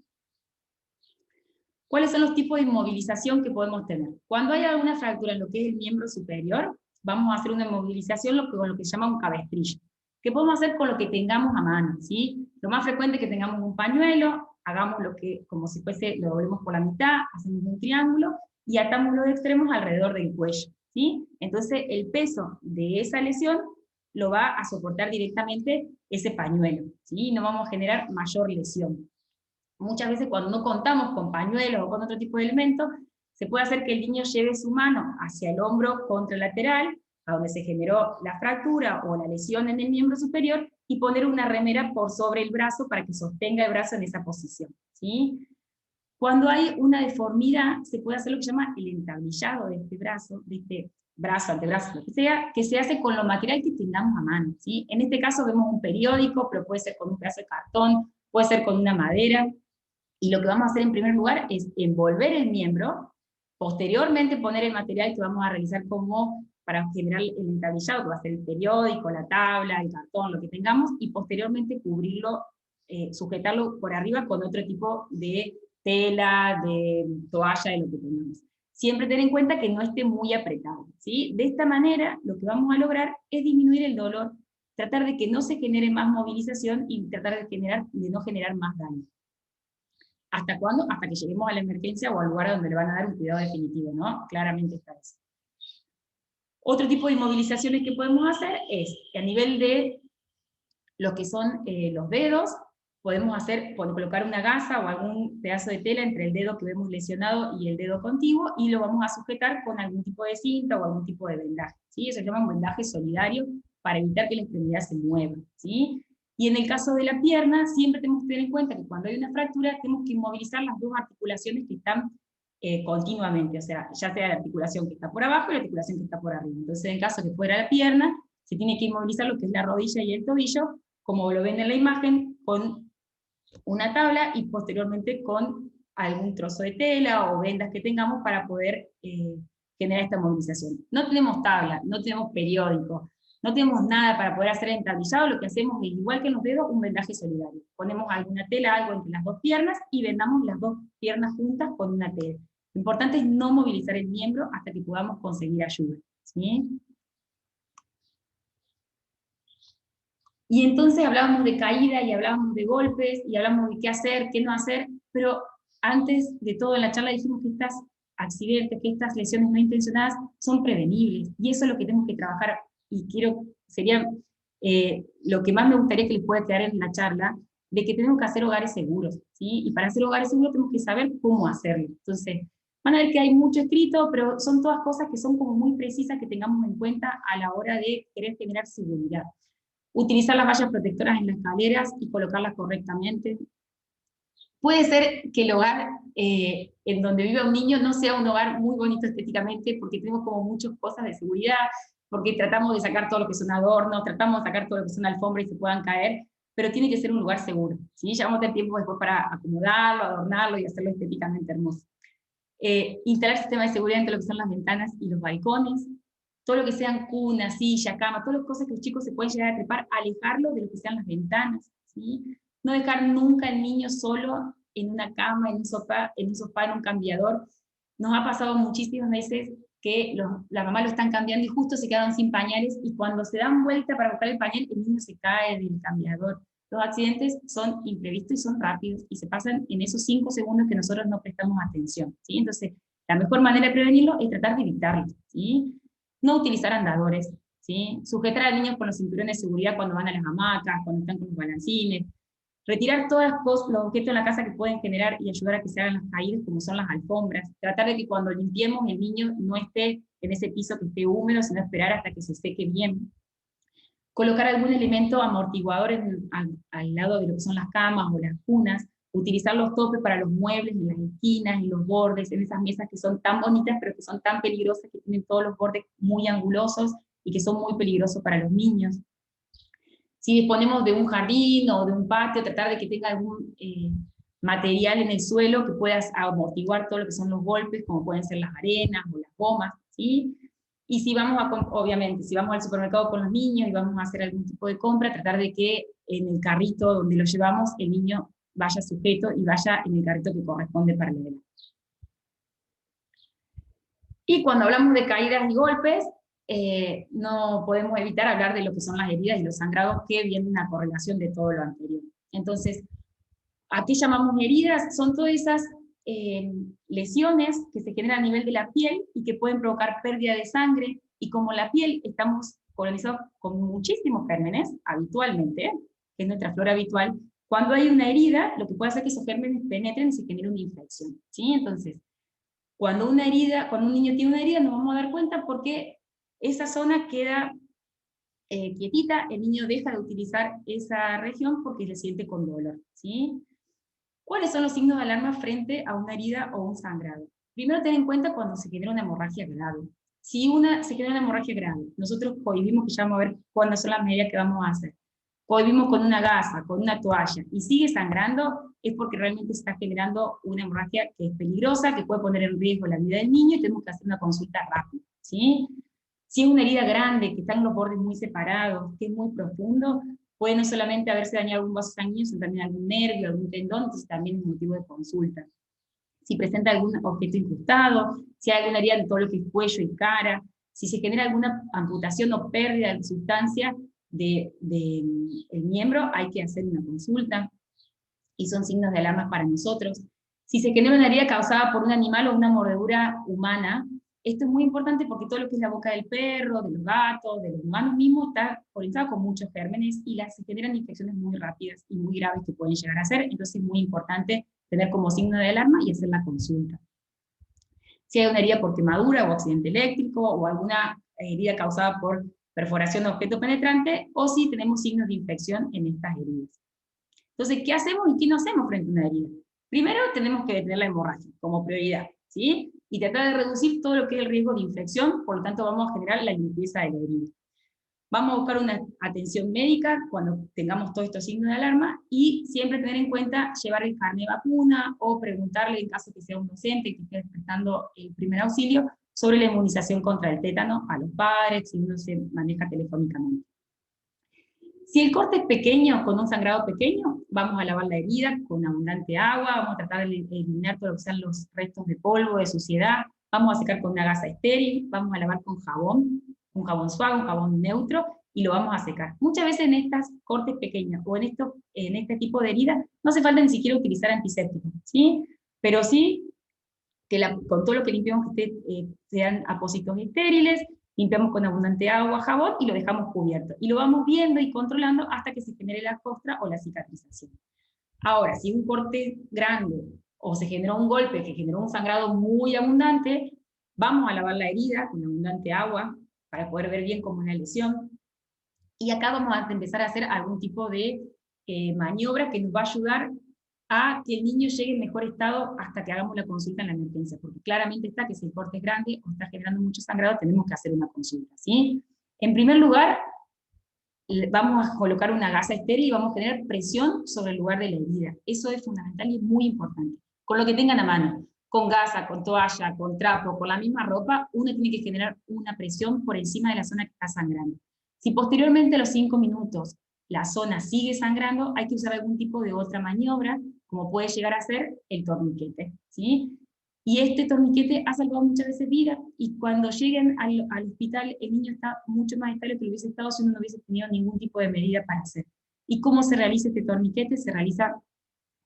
S2: ¿Cuáles son los tipos de inmovilización que podemos tener? Cuando hay alguna fractura en lo que es el miembro superior, vamos a hacer una inmovilización con lo que se llama un cabestrillo, que podemos hacer con lo que tengamos a mano, ¿sí? Lo más frecuente es que tengamos un pañuelo, hagamos lo que, como si fuese, lo doblemos por la mitad, hacemos un triángulo, y atamos los extremos alrededor del cuello, ¿sí? Entonces el peso de esa lesión lo va a soportar directamente ese pañuelo, ¿sí? No vamos a generar mayor lesión. Muchas veces cuando no contamos con pañuelos o con otro tipo de elementos, se puede hacer que el niño lleve su mano hacia el hombro contralateral, a donde se generó la fractura o la lesión en el miembro superior, y poner una remera por sobre el brazo para que sostenga el brazo en esa posición, ¿sí? Cuando hay una deformidad, se puede hacer lo que se llama el entablillado de este brazo, antebrazo, lo que se hace con lo material que tengamos a mano, ¿sí? En este caso vemos un periódico, pero puede ser con un pedazo de cartón, puede ser con una madera, y lo que vamos a hacer en primer lugar es envolver el miembro, posteriormente poner el material que vamos a realizar como para generar el entablillado, que va a ser el periódico, la tabla, el cartón, lo que tengamos, y posteriormente cubrirlo, sujetarlo por arriba con otro tipo de tela, de toalla, de lo que tengamos. Siempre ten en cuenta que no esté muy apretado, ¿sí? De esta manera, lo que vamos a lograr es disminuir el dolor, tratar de que no se genere más movilización y tratar de no generar más daño. ¿Hasta cuándo? Hasta que lleguemos a la emergencia o al lugar donde le van a dar un cuidado definitivo, ¿no? Claramente está eso. Otro tipo de inmovilizaciones que podemos hacer es que a nivel de lo que son los dedos, podemos colocar una gasa o algún pedazo de tela entre el dedo que vemos lesionado y el dedo contiguo, y lo vamos a sujetar con algún tipo de cinta o algún tipo de vendaje, ¿sí? Eso se llama un vendaje solidario para evitar que la extremidad se mueva, ¿sí? Y en el caso de la pierna, siempre tenemos que tener en cuenta que cuando hay una fractura, tenemos que inmovilizar las dos articulaciones que están continuamente, o sea, ya sea la articulación que está por abajo y la articulación que está por arriba. Entonces, en el caso que fuera la pierna, se tiene que inmovilizar lo que es la rodilla y el tobillo, como lo ven en la imagen, con una tabla y posteriormente con algún trozo de tela o vendas que tengamos para poder generar esta movilización. No tenemos tabla, no tenemos periódico, no tenemos nada para poder hacer entablillado. Lo que hacemos es, igual que en los dedos, un vendaje solidario. Ponemos alguna tela, algo entre las dos piernas, y vendamos las dos piernas juntas con una tela. Lo importante es no movilizar el miembro hasta que podamos conseguir ayuda, ¿sí? Y entonces hablábamos de caída, y hablábamos de golpes, y hablábamos de qué hacer, qué no hacer, pero antes de todo en la charla dijimos que estos accidentes, que estas lesiones no intencionadas son prevenibles, y eso es lo que tenemos que trabajar, y sería lo que más me gustaría que les pueda quedar en la charla, de que tenemos que hacer hogares seguros, ¿sí? Y para hacer hogares seguros tenemos que saber cómo hacerlo. Entonces, van a ver que hay mucho escrito, pero son todas cosas que son como muy precisas que tengamos en cuenta a la hora de querer generar seguridad. Utilizar las vallas protectoras en las escaleras y colocarlas correctamente. Puede ser que el hogar en donde vive un niño no sea un hogar muy bonito estéticamente, porque tenemos como muchas cosas de seguridad, porque tratamos de sacar todo lo que son adornos, tratamos de sacar todo lo que son alfombras y se puedan caer, pero tiene que ser un lugar seguro, ¿sí? Ya vamos a tener tiempo después para acomodarlo, adornarlo y hacerlo estéticamente hermoso. Instalar sistemas de seguridad entre lo que son las ventanas y los balcones, todo lo que sean cunas, silla, cama, todas las cosas que los chicos se pueden llegar a trepar, alejarlo de lo que sean las ventanas, ¿sí? No dejar nunca al niño solo en una cama, en un cambiador. Nos ha pasado muchísimas veces que la mamá lo están cambiando y justo se quedaron sin pañales, y cuando se dan vuelta para buscar el pañal, el niño se cae del cambiador. Los accidentes son imprevistos y son rápidos, y se pasan en esos 5 segundos que nosotros no prestamos atención, ¿sí? Entonces, la mejor manera de prevenirlo es tratar de evitarlo, ¿sí? No utilizar andadores, ¿sí? Sujetar al niño con los cinturones de seguridad cuando van a las hamacas, cuando están con los balancines, retirar todos los objetos de la casa que pueden generar y ayudar a que se hagan las caídas, como son las alfombras, tratar de que cuando limpiemos el niño no esté en ese piso que esté húmedo, sino esperar hasta que se seque bien. Colocar algún elemento amortiguador al lado de lo que son las camas o las cunas, utilizar los topes para los muebles, en las esquinas, en los bordes, en esas mesas que son tan bonitas, pero que son tan peligrosas, que tienen todos los bordes muy angulosos y que son muy peligrosos para los niños. Si disponemos de un jardín o de un patio, tratar de que tenga algún material en el suelo que pueda amortiguar todo lo que son los golpes, como pueden ser las arenas o las gomas, ¿sí? Y si vamos obviamente, si vamos al supermercado con los niños y vamos a hacer algún tipo de compra, tratar de que en el carrito donde lo llevamos, el niño vaya sujeto y vaya en el carrito que corresponde para el adelante. Y cuando hablamos de caídas y golpes, no podemos evitar hablar de lo que son las heridas y los sangrados, que vienen una correlación de todo lo anterior. Entonces, ¿a qué llamamos heridas? Son todas esas lesiones que se generan a nivel de la piel y que pueden provocar pérdida de sangre, y como la piel estamos colonizados con muchísimos gérmenes, habitualmente, que es nuestra flora habitual, cuando hay una herida, lo que puede hacer es que esos gérmenes penetren y se genere una infección, ¿sí? Entonces, cuando un niño tiene una herida, nos vamos a dar cuenta porque esa zona queda quietita, el niño deja de utilizar esa región porque se siente con dolor, ¿sí? ¿Cuáles son los signos de alarma frente a una herida o un sangrado? Primero, ten en cuenta cuando se genera una hemorragia grave. Si se genera una hemorragia grave, nosotros cohibimos, que ya vamos a ver cuáles son las medidas que vamos a hacer, cohibimos con una gasa, con una toalla, y sigue sangrando, es porque realmente se está generando una hemorragia que es peligrosa, que puede poner en riesgo la vida del niño, y tenemos que hacer una consulta rápida, ¿sí? Si es una herida grande, que están los bordes muy separados, que es muy profundo, puede no solamente haberse dañado algún vaso sanguíneo, sino también algún nervio, algún tendón, entonces también es motivo de consulta. Si presenta algún objeto incrustado, si hay alguna herida en todo lo que es cuello y cara, si se genera alguna amputación o pérdida de sustancia del miembro, hay que hacer una consulta, y son signos de alarma para nosotros. Si se genera una herida causada por un animal o una mordedura humana, esto es muy importante porque todo lo que es la boca del perro, de los gatos, de los humanos mismos, está polinizado con muchos gérmenes, y se generan infecciones muy rápidas y muy graves que pueden llegar a ser. Entonces es muy importante tener como signo de alarma y hacer la consulta. Si hay una herida por quemadura o accidente eléctrico, o alguna herida causada por perforación de objeto penetrante, o si tenemos signos de infección en estas heridas. Entonces, ¿qué hacemos y qué no hacemos frente a una herida? Primero, tenemos que detener la hemorragia como prioridad, ¿sí? Y tratar de reducir todo lo que es el riesgo de infección, por lo tanto vamos a generar la limpieza de la herida. Vamos a buscar una atención médica cuando tengamos todos estos signos de alarma, y siempre tener en cuenta llevar el carnet de vacuna, o preguntarle, en caso que sea un docente que esté prestando el primer auxilio, sobre la inmunización contra el tétano a los padres, si no se maneja telefónicamente. Si el corte es pequeño, con un sangrado pequeño, vamos a lavar la herida con abundante agua, vamos a tratar de eliminar todo lo que sean los restos de polvo, de suciedad, vamos a secar con una gasa estéril, vamos a lavar con jabón, un jabón suave, un jabón neutro, y lo vamos a secar. Muchas veces en estas cortes pequeños, o en este tipo de heridas, no hace falta ni siquiera utilizar antisépticos, ¿sí? Pero sí, que con todo lo que limpiamos que sean apósitos estériles, limpiamos con abundante agua, jabón, y lo dejamos cubierto. Y lo vamos viendo y controlando hasta que se genere la costra o la cicatrización. Ahora, si un corte grande, o se generó un golpe que generó un sangrado muy abundante, vamos a lavar la herida con abundante agua para poder ver bien cómo es la lesión. Y acá vamos a empezar a hacer algún tipo de maniobra que nos va a ayudar a que el niño llegue en mejor estado hasta que hagamos la consulta en la emergencia, porque claramente está que si el corte es grande o está generando mucho sangrado, tenemos que hacer una consulta, ¿sí? En primer lugar, vamos a colocar una gasa estéril y vamos a generar presión sobre el lugar de la herida. Eso es fundamental y es muy importante. Con lo que tengan a mano, con gasa, con toalla, con trapo, con la misma ropa, uno tiene que generar una presión por encima de la zona que está sangrando. Si posteriormente a los 5 minutos la zona sigue sangrando, hay que usar algún tipo de otra maniobra, como puede llegar a ser el torniquete, ¿sí? Y este torniquete ha salvado muchas veces vidas, y cuando lleguen al hospital, el niño está mucho más estable que lo hubiese estado si uno no hubiese tenido ningún tipo de medida para hacer. ¿Y cómo se realiza este torniquete? Se realiza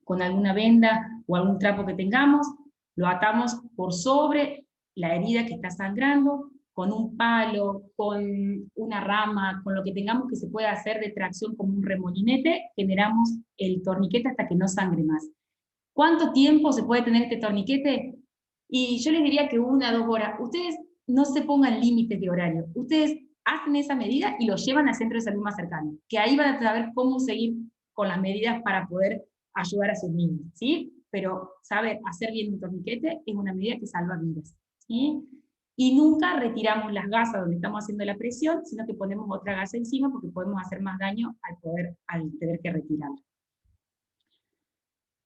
S2: con alguna venda o algún trapo que tengamos, lo atamos por sobre la herida que está sangrando, con un palo, con una rama, con lo que tengamos que se pueda hacer de tracción como un remolinete, generamos el torniquete hasta que no sangre más. ¿Cuánto tiempo se puede tener este torniquete? Y yo les diría que 1 a 2 horas. Ustedes no se pongan límites de horario. Ustedes hacen esa medida y lo llevan al centro de salud más cercano, que ahí van a saber cómo seguir con las medidas para poder ayudar a sus niños, ¿sí? Pero saber hacer bien un torniquete es una medida que salva vidas, ¿sí? Y nunca retiramos las gasas donde estamos haciendo la presión, sino que ponemos otra gasa encima porque podemos hacer más daño al tener que retirarla.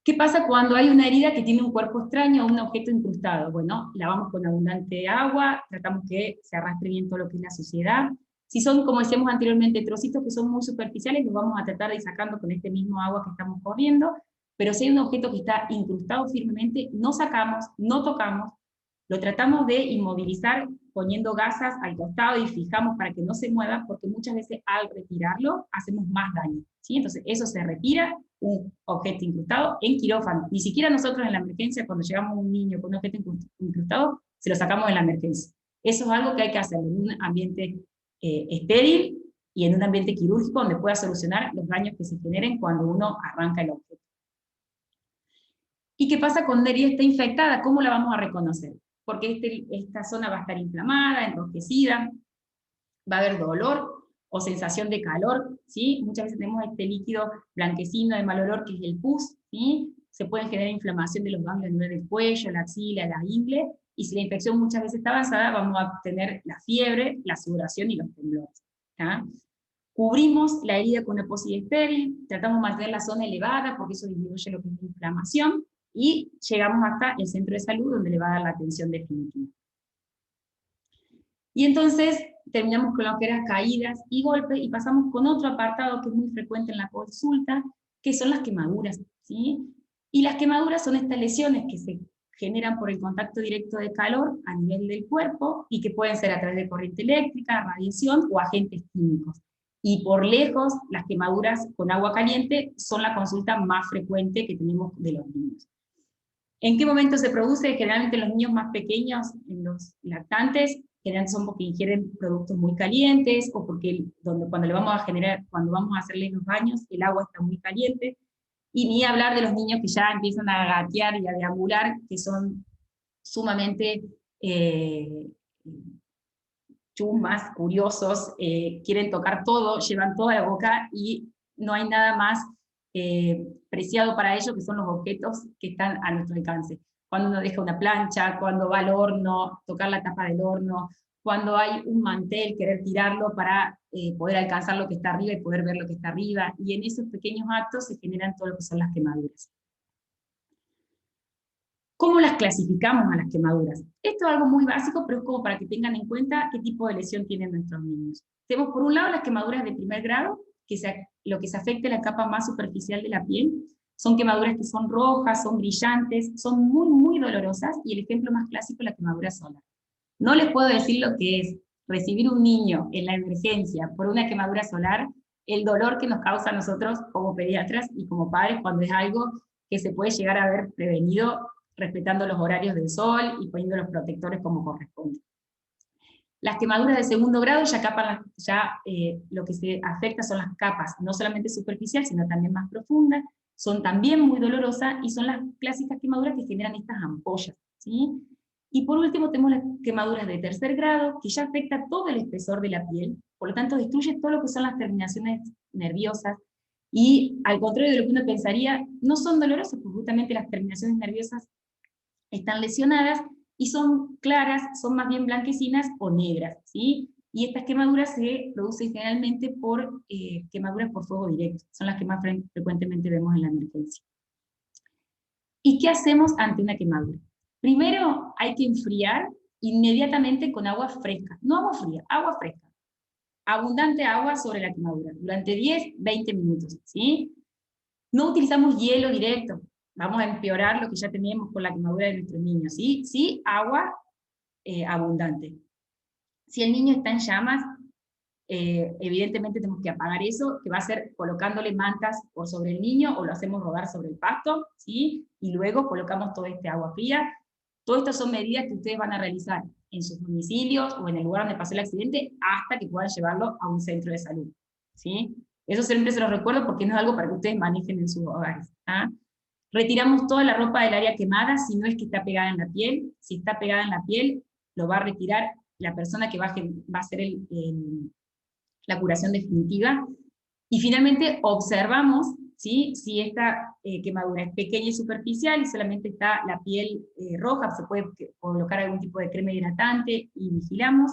S2: ¿Qué pasa cuando hay una herida que tiene un cuerpo extraño o un objeto incrustado? Bueno, lavamos con abundante agua, tratamos que se arrastre bien todo lo que es la suciedad. Si son, como decíamos anteriormente, trocitos que son muy superficiales, los vamos a tratar de ir sacando con este mismo agua que estamos corriendo, pero si hay un objeto que está incrustado firmemente, no sacamos, no tocamos, lo tratamos de inmovilizar poniendo gasas al costado y fijamos para que no se mueva, porque muchas veces al retirarlo hacemos más daño, ¿sí? Entonces eso se retira, un objeto incrustado en quirófano. Ni siquiera nosotros en la emergencia, cuando llegamos a un niño con un objeto incrustado, se lo sacamos en la emergencia. Eso es algo que hay que hacer en un ambiente estéril y en un ambiente quirúrgico donde pueda solucionar los daños que se generen cuando uno arranca el objeto. ¿Y qué pasa cuando una herida está infectada? ¿Cómo la vamos a reconocer? Porque esta zona va a estar inflamada, enrojecida, va a haber dolor o sensación de calor, ¿sí? Muchas veces tenemos este líquido blanquecino de mal olor que es el pus, ¿sí? Se puede generar inflamación de los ganglios a nivel del cuello, la axila, la ingle, y si la infección muchas veces está avanzada, vamos a tener la fiebre, la sudoración y los temblores, ¿tá? Cubrimos la herida con una pocilga estéril, tratamos de mantener la zona elevada porque eso disminuye lo que es la inflamación, y llegamos hasta el centro de salud donde le va a dar la atención definitiva. Y entonces terminamos con lo que eran caídas y golpes y pasamos con otro apartado que es muy frecuente en la consulta, que son las quemaduras, ¿sí? Y las quemaduras son estas lesiones que se generan por el contacto directo de calor a nivel del cuerpo y que pueden ser a través de corriente eléctrica, radiación o agentes químicos. Y por lejos, las quemaduras con agua caliente son la consulta más frecuente que tenemos de los niños. ¿En qué momento se produce? Generalmente en los niños más pequeños, en los lactantes, generalmente son porque ingieren productos muy calientes, o porque cuando vamos a hacerles los baños, el agua está muy caliente, y ni hablar de los niños que ya empiezan a gatear y a deambular, que son sumamente chumas, curiosos, quieren tocar todo, llevan toda la boca, y no hay nada más preciado para ellos que son los objetos que están a nuestro alcance. Cuando uno deja una plancha, cuando va al horno, tocar la tapa del horno, cuando hay un mantel, querer tirarlo para poder alcanzar lo que está arriba y poder ver lo que está arriba, y en esos pequeños actos se generan todo lo que son las quemaduras. ¿Cómo las clasificamos a las quemaduras? Esto es algo muy básico, pero es como para que tengan en cuenta qué tipo de lesión tienen nuestros niños. Tenemos por un lado las quemaduras de primer grado, lo que se afecta a la capa más superficial de la piel. Son quemaduras que son rojas, son brillantes, son muy, muy dolorosas, y el ejemplo más clásico es la quemadura solar. No les puedo decir lo que es recibir un niño en la emergencia por una quemadura solar, el dolor que nos causa a nosotros como pediatras y como padres cuando es algo que se puede llegar a haber prevenido respetando los horarios del sol y poniendo los protectores como corresponde. Las quemaduras de segundo grado lo que se afecta son las capas, no solamente superficial, sino también más profundas, son también muy dolorosas, y son las clásicas quemaduras que generan estas ampollas, ¿sí? Y por último tenemos las quemaduras de tercer grado, que ya afecta todo el espesor de la piel, por lo tanto destruye todo lo que son las terminaciones nerviosas, Y al contrario de lo que uno pensaría, no son dolorosos, porque justamente las terminaciones nerviosas están lesionadas, y son claras, son más bien blanquecinas o negras, ¿sí? Y estas quemaduras se producen generalmente por quemaduras por fuego directo, son las que más frecuentemente vemos en la emergencia. ¿Y qué hacemos ante una quemadura? Primero hay que enfriar inmediatamente con agua fresca, no agua fría, agua fresca. Abundante agua sobre la quemadura, durante 10-20 minutos, ¿sí? No utilizamos hielo directo, vamos a empeorar lo que ya tenemos con la quemadura de nuestros niños, ¿sí? Sí, agua abundante. Si el niño está en llamas, evidentemente tenemos que apagar eso, que va a ser colocándole mantas por sobre el niño, o lo hacemos rodar sobre el pasto, ¿sí? Y luego colocamos todo este agua fría. Todas estas son medidas que ustedes van a realizar en sus domicilios o en el lugar donde pasó el accidente, hasta que puedan llevarlo a un centro de salud, ¿sí? Eso siempre se los recuerdo porque no es algo para que ustedes manejen en sus hogares, ¿ah? Retiramos toda la ropa del área quemada, si no es que está pegada en la piel. Si está pegada en la piel, lo va a retirar la persona que va a hacer la curación definitiva. Y finalmente observamos, ¿sí?, si esta quemadura es pequeña y superficial y solamente está la piel roja, se puede colocar algún tipo de crema hidratante y vigilamos,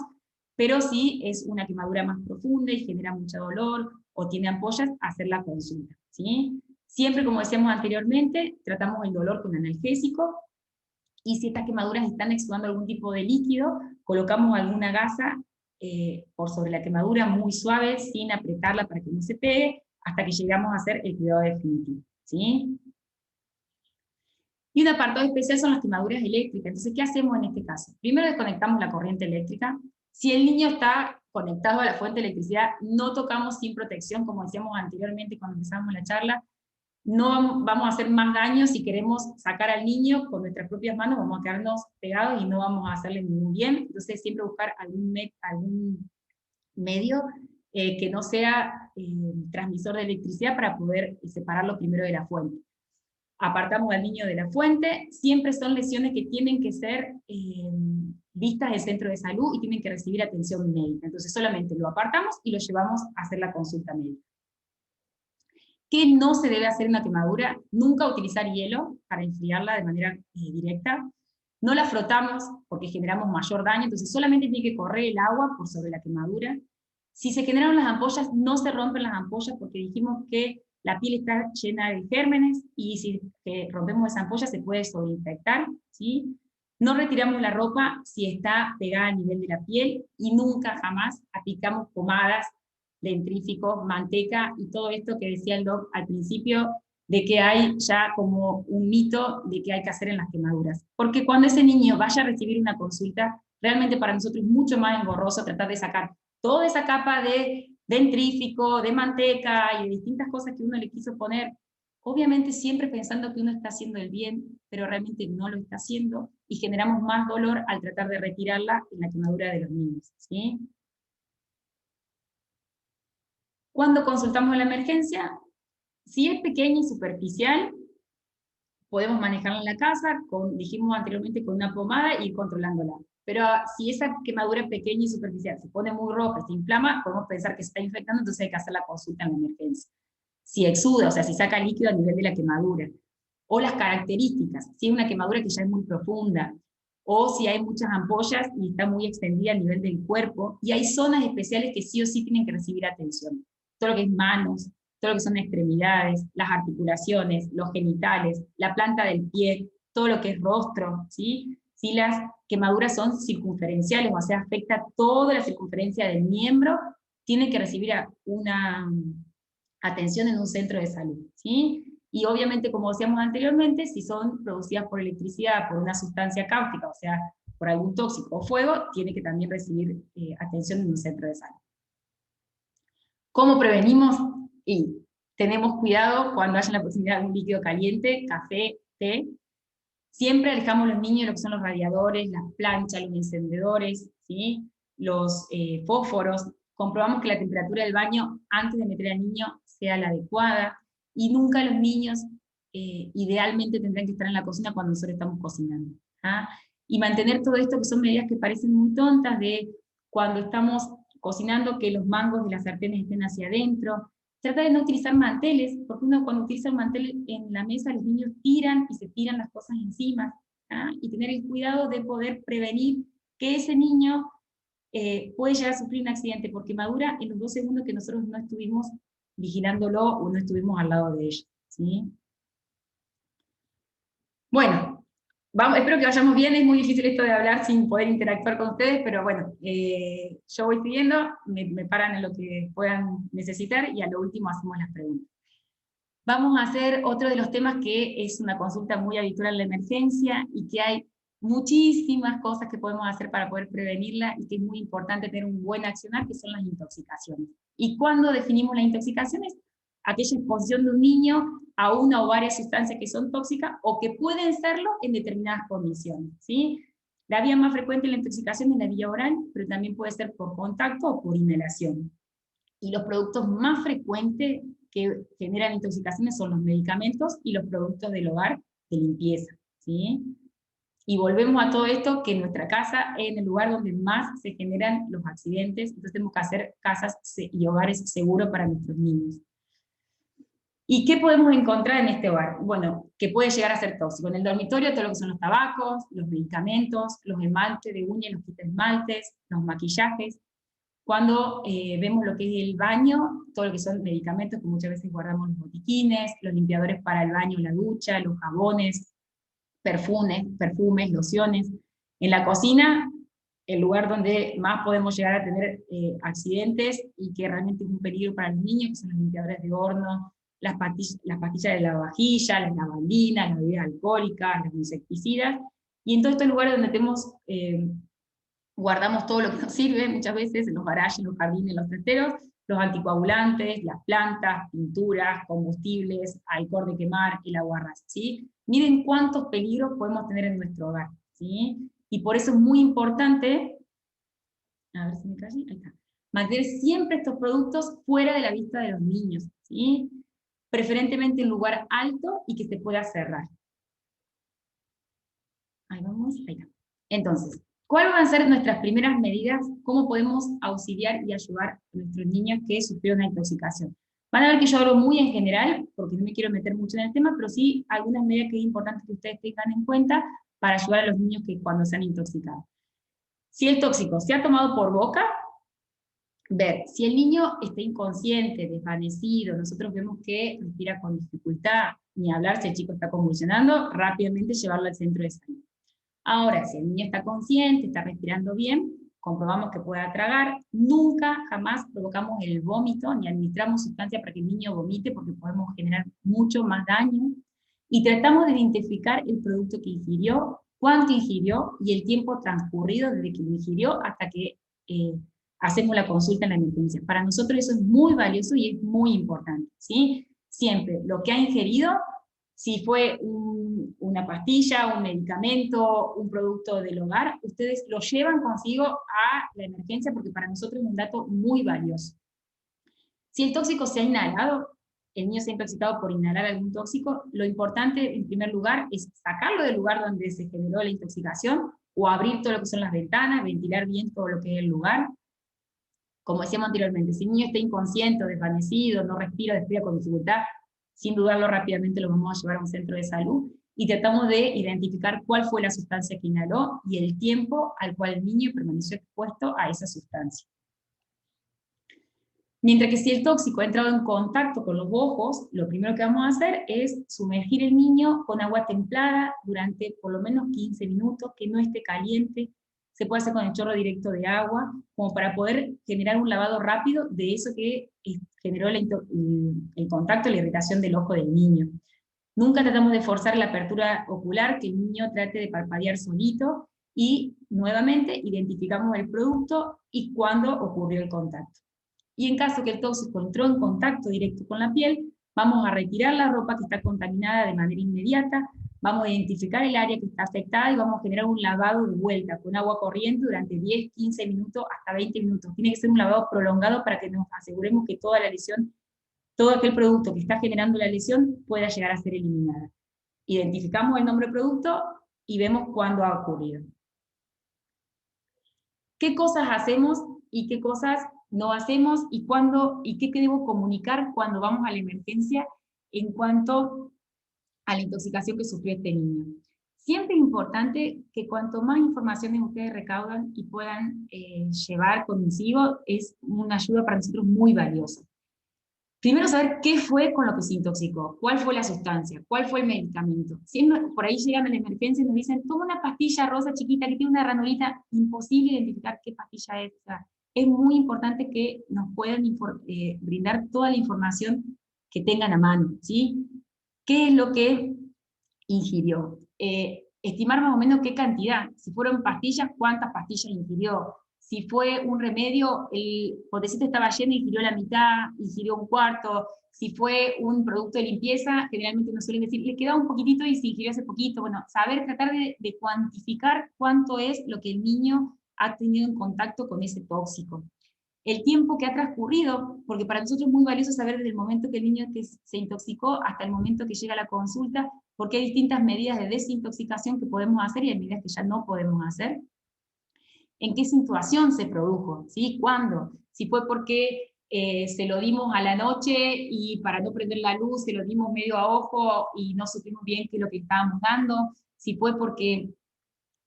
S2: pero si es una quemadura más profunda y genera mucho dolor o tiene ampollas, hacer la consulta, ¿sí? Siempre, como decíamos anteriormente, tratamos el dolor con analgésico, y si estas quemaduras están exudando algún tipo de líquido, colocamos alguna gasa por sobre la quemadura, muy suave, sin apretarla para que no se pegue, hasta que llegamos a hacer el cuidado definitivo, ¿sí? Y un apartado especial son las quemaduras eléctricas. Entonces, ¿qué hacemos en este caso? Primero desconectamos la corriente eléctrica. Si el niño está conectado a la fuente de electricidad, no tocamos sin protección, como decíamos anteriormente cuando empezamos la charla. No vamos a hacer más daño si queremos sacar al niño con nuestras propias manos, vamos a quedarnos pegados y no vamos a hacerle ningún bien. Entonces siempre buscar algún medio que no sea transmisor de electricidad, para poder separarlo primero de la fuente. Apartamos al niño de la fuente. Siempre son lesiones que tienen que ser vistas del centro de salud y tienen que recibir atención médica. Entonces solamente lo apartamos y lo llevamos a hacer la consulta médica. ¿Qué no se debe hacer en una quemadura? Nunca utilizar hielo para enfriarla de manera directa. No la frotamos porque generamos mayor daño, entonces solamente tiene que correr el agua por sobre la quemadura. Si se generaron las ampollas, no se rompen las ampollas, porque dijimos que la piel está llena de gérmenes, y si rompemos esa ampolla se puede sobreinfectar, ¿sí? No retiramos la ropa si está pegada a nivel de la piel, y nunca jamás aplicamos pomadas, dentríficos, manteca y todo esto que decía el doc al principio, de que hay ya como un mito de que hay que hacer en las quemaduras. Porque cuando ese niño vaya a recibir una consulta, realmente para nosotros es mucho más engorroso tratar de sacar toda esa capa de dentrífico, de manteca y de distintas cosas que uno le quiso poner, obviamente siempre pensando que uno está haciendo el bien, pero realmente no lo está haciendo, y generamos más dolor al tratar de retirarla en la quemadura de los niños, ¿sí? Cuando consultamos la emergencia, si es pequeña y superficial, podemos manejarla en la casa, dijimos anteriormente, con una pomada y ir controlándola. Pero si esa quemadura es pequeña y superficial se pone muy roja, se inflama, podemos pensar que se está infectando, entonces hay que hacer la consulta en la emergencia. Si exuda, o sea, si saca líquido a nivel de la quemadura, o las características, si es una quemadura que ya es muy profunda, o si hay muchas ampollas y está muy extendida a nivel del cuerpo, y hay zonas especiales que sí o sí tienen que recibir atención. Todo lo que es manos, todo lo que son extremidades, las articulaciones, los genitales, la planta del pie, todo lo que es rostro, ¿sí? Si las quemaduras son circunferenciales, o sea, afecta toda la circunferencia del miembro, tienen que recibir una atención en un centro de salud, ¿sí? Y obviamente, como decíamos anteriormente, si son producidas por electricidad, por una sustancia cáustica, o sea, por algún tóxico o fuego, tiene que también recibir atención en un centro de salud. ¿Cómo prevenimos? Y tenemos cuidado cuando haya la posibilidad de un líquido caliente, café, té. Siempre alejamos a los niños de lo que son los radiadores, las planchas, los encendedores, ¿sí? Los fósforos. Comprobamos que la temperatura del baño antes de meter al niño sea la adecuada, y nunca los niños idealmente tendrán que estar en la cocina cuando nosotros estamos cocinando, ¿ah? Y mantener todo esto, que son medidas que parecen muy tontas, de cuando estamos cocinando, que los mangos de las sartenes estén hacia adentro, Trata de no utilizar manteles, porque uno cuando utiliza el mantel en la mesa, los niños tiran y se tiran las cosas encima, ¿ah? Y tener el cuidado de poder prevenir que ese niño puede llegar a sufrir un accidente por quemadura en los 2 segundos que nosotros no estuvimos vigilándolo o no estuvimos al lado de ella, ¿sí? Bueno, vamos, espero que vayamos bien, es muy difícil esto de hablar sin poder interactuar con ustedes, pero bueno, yo voy siguiendo, me paran en lo que puedan necesitar y a lo último hacemos las preguntas. Vamos a hacer otro de los temas que es una consulta muy habitual en la emergencia y que hay muchísimas cosas que podemos hacer para poder prevenirla y que es muy importante tener un buen accionar, que son las intoxicaciones. ¿Y cuándo definimos las intoxicaciones? Aquella exposición de un niño a una o varias sustancias que son tóxicas o que pueden serlo en determinadas condiciones, ¿sí? La vía más frecuente en la intoxicación es la vía oral, pero también puede ser por contacto o por inhalación. Y los productos más frecuentes que generan intoxicaciones son los medicamentos y los productos del hogar de limpieza, ¿sí? Y volvemos a todo esto, que nuestra casa es el lugar donde más se generan los accidentes, entonces tenemos que hacer casas y hogares seguros para nuestros niños. ¿Y qué podemos encontrar en este hogar? Bueno, que puede llegar a ser tóxico. En el dormitorio todo lo que son los tabacos, los medicamentos, los esmaltes de uñas, los quitaesmaltes, los maquillajes. Cuando vemos lo que es el baño, todo lo que son medicamentos, que muchas veces guardamos los botiquines, los limpiadores para el baño, la ducha, los jabones, perfumes, lociones. En la cocina, el lugar donde más podemos llegar a tener accidentes y que realmente es un peligro para los niños, que son los limpiadores de horno, las pastillas de lavavajillas, las lavandinas, las bebidas alcohólicas, los insecticidas, y en todos estos lugares donde tenemos... guardamos todo lo que nos sirve, muchas veces en los garajes, en los jardines, en los testeros, los anticoagulantes, las plantas, pinturas, combustibles, alcohol de quemar, el aguarrás, ¿sí? Miren cuántos peligros podemos tener en nuestro hogar, ¿sí? Y por eso es muy importante, a ver si me callé, ahí está, mantener siempre estos productos fuera de la vista de los niños, ¿sí? Preferentemente en un lugar alto y que se pueda cerrar. Ahí vamos, ahí está. Entonces, ¿cuáles van a ser nuestras primeras medidas? ¿Cómo podemos auxiliar y ayudar a nuestros niños que sufrieron una intoxicación? Van a ver que yo hablo muy en general, porque no me quiero meter mucho en el tema, pero sí algunas medidas que es importante que ustedes tengan en cuenta para ayudar a los niños que cuando se han intoxicado. Si el tóxico se ha tomado por boca, ver si el niño está inconsciente, desvanecido, nosotros vemos que respira con dificultad, ni hablar si el chico está convulsionando, rápidamente llevarlo al centro de salud. Ahora, si el niño está consciente, está respirando bien, comprobamos que pueda tragar, nunca, jamás provocamos el vómito, ni administramos sustancia para que el niño vomite, porque podemos generar mucho más daño, y tratamos de identificar el producto que ingirió, cuánto ingirió, y el tiempo transcurrido desde que lo ingirió hasta que hacemos la consulta en la emergencia. Para nosotros eso es muy valioso y es muy importante, ¿sí? Siempre, lo que ha ingerido, si fue una pastilla, un medicamento, un producto del hogar, ustedes lo llevan consigo a la emergencia porque para nosotros es un dato muy valioso. Si el tóxico se ha inhalado, el niño se ha intoxicado por inhalar algún tóxico, lo importante en primer lugar es sacarlo del lugar donde se generó la intoxicación o abrir todo lo que son las ventanas, ventilar bien todo lo que es el lugar. Como decíamos anteriormente, si el niño está inconsciente, desvanecido, no respira con dificultad, sin dudarlo rápidamente lo vamos a llevar a un centro de salud y tratamos de identificar cuál fue la sustancia que inhaló y el tiempo al cual el niño permaneció expuesto a esa sustancia. Mientras que si el tóxico ha entrado en contacto con los ojos, lo primero que vamos a hacer es sumergir el niño con agua templada durante por lo menos 15 minutos, que no esté caliente. Se puede hacer con el chorro directo de agua, como para poder generar un lavado rápido de eso que generó el contacto, la irritación del ojo del niño. Nunca tratamos de forzar la apertura ocular, que el niño trate de parpadear solito, y nuevamente identificamos el producto y cuándo ocurrió el contacto. Y en caso que el tóxico entró en contacto directo con la piel, vamos a retirar la ropa que está contaminada de manera inmediata, vamos a identificar el área que está afectada y vamos a generar un lavado de vuelta con agua corriente durante 10, 15 minutos, hasta 20 minutos. Tiene que ser un lavado prolongado para que nos aseguremos que toda la lesión, todo aquel producto que está generando la lesión pueda llegar a ser eliminada. Identificamos el nombre del producto y vemos cuándo ha ocurrido. ¿Qué cosas hacemos y qué cosas no hacemos y cuándo, y qué debo comunicar cuando vamos a la emergencia en cuanto a la intoxicación que sufrió este niño. Siempre es importante que cuanto más informaciones ustedes recaudan y puedan llevar consigo, es una ayuda para nosotros muy valiosa. Primero saber qué fue con lo que se intoxicó, cuál fue la sustancia, cuál fue el medicamento. Si por ahí llegan a la emergencia y nos dicen, toma una pastilla rosa chiquita que tiene una ranurita, imposible identificar qué pastilla es. O sea, es muy importante que nos puedan brindar toda la información que tengan a mano, ¿sí? ¿Qué es lo que ingirió? Estimar más o menos qué cantidad. Si fueron pastillas, cuántas pastillas ingirió. Si fue un remedio, el potecito estaba lleno y ingirió la mitad, ingirió un cuarto. Si fue un producto de limpieza, generalmente nos suelen decir, le queda un poquitito y se ingirió hace poquito. Bueno, saber, tratar de cuantificar cuánto es lo que el niño ha tenido en contacto con ese tóxico. El tiempo que ha transcurrido, porque para nosotros es muy valioso saber desde el momento que el niño se intoxicó hasta el momento que llega a la consulta, porque hay distintas medidas de desintoxicación que podemos hacer y hay medidas que ya no podemos hacer. ¿En qué situación se produjo? ¿Sí? ¿Cuándo? Si fue porque se lo dimos a la noche y para no prender la luz se lo dimos medio a ojo y no supimos bien qué es lo que estábamos dando, si fue porque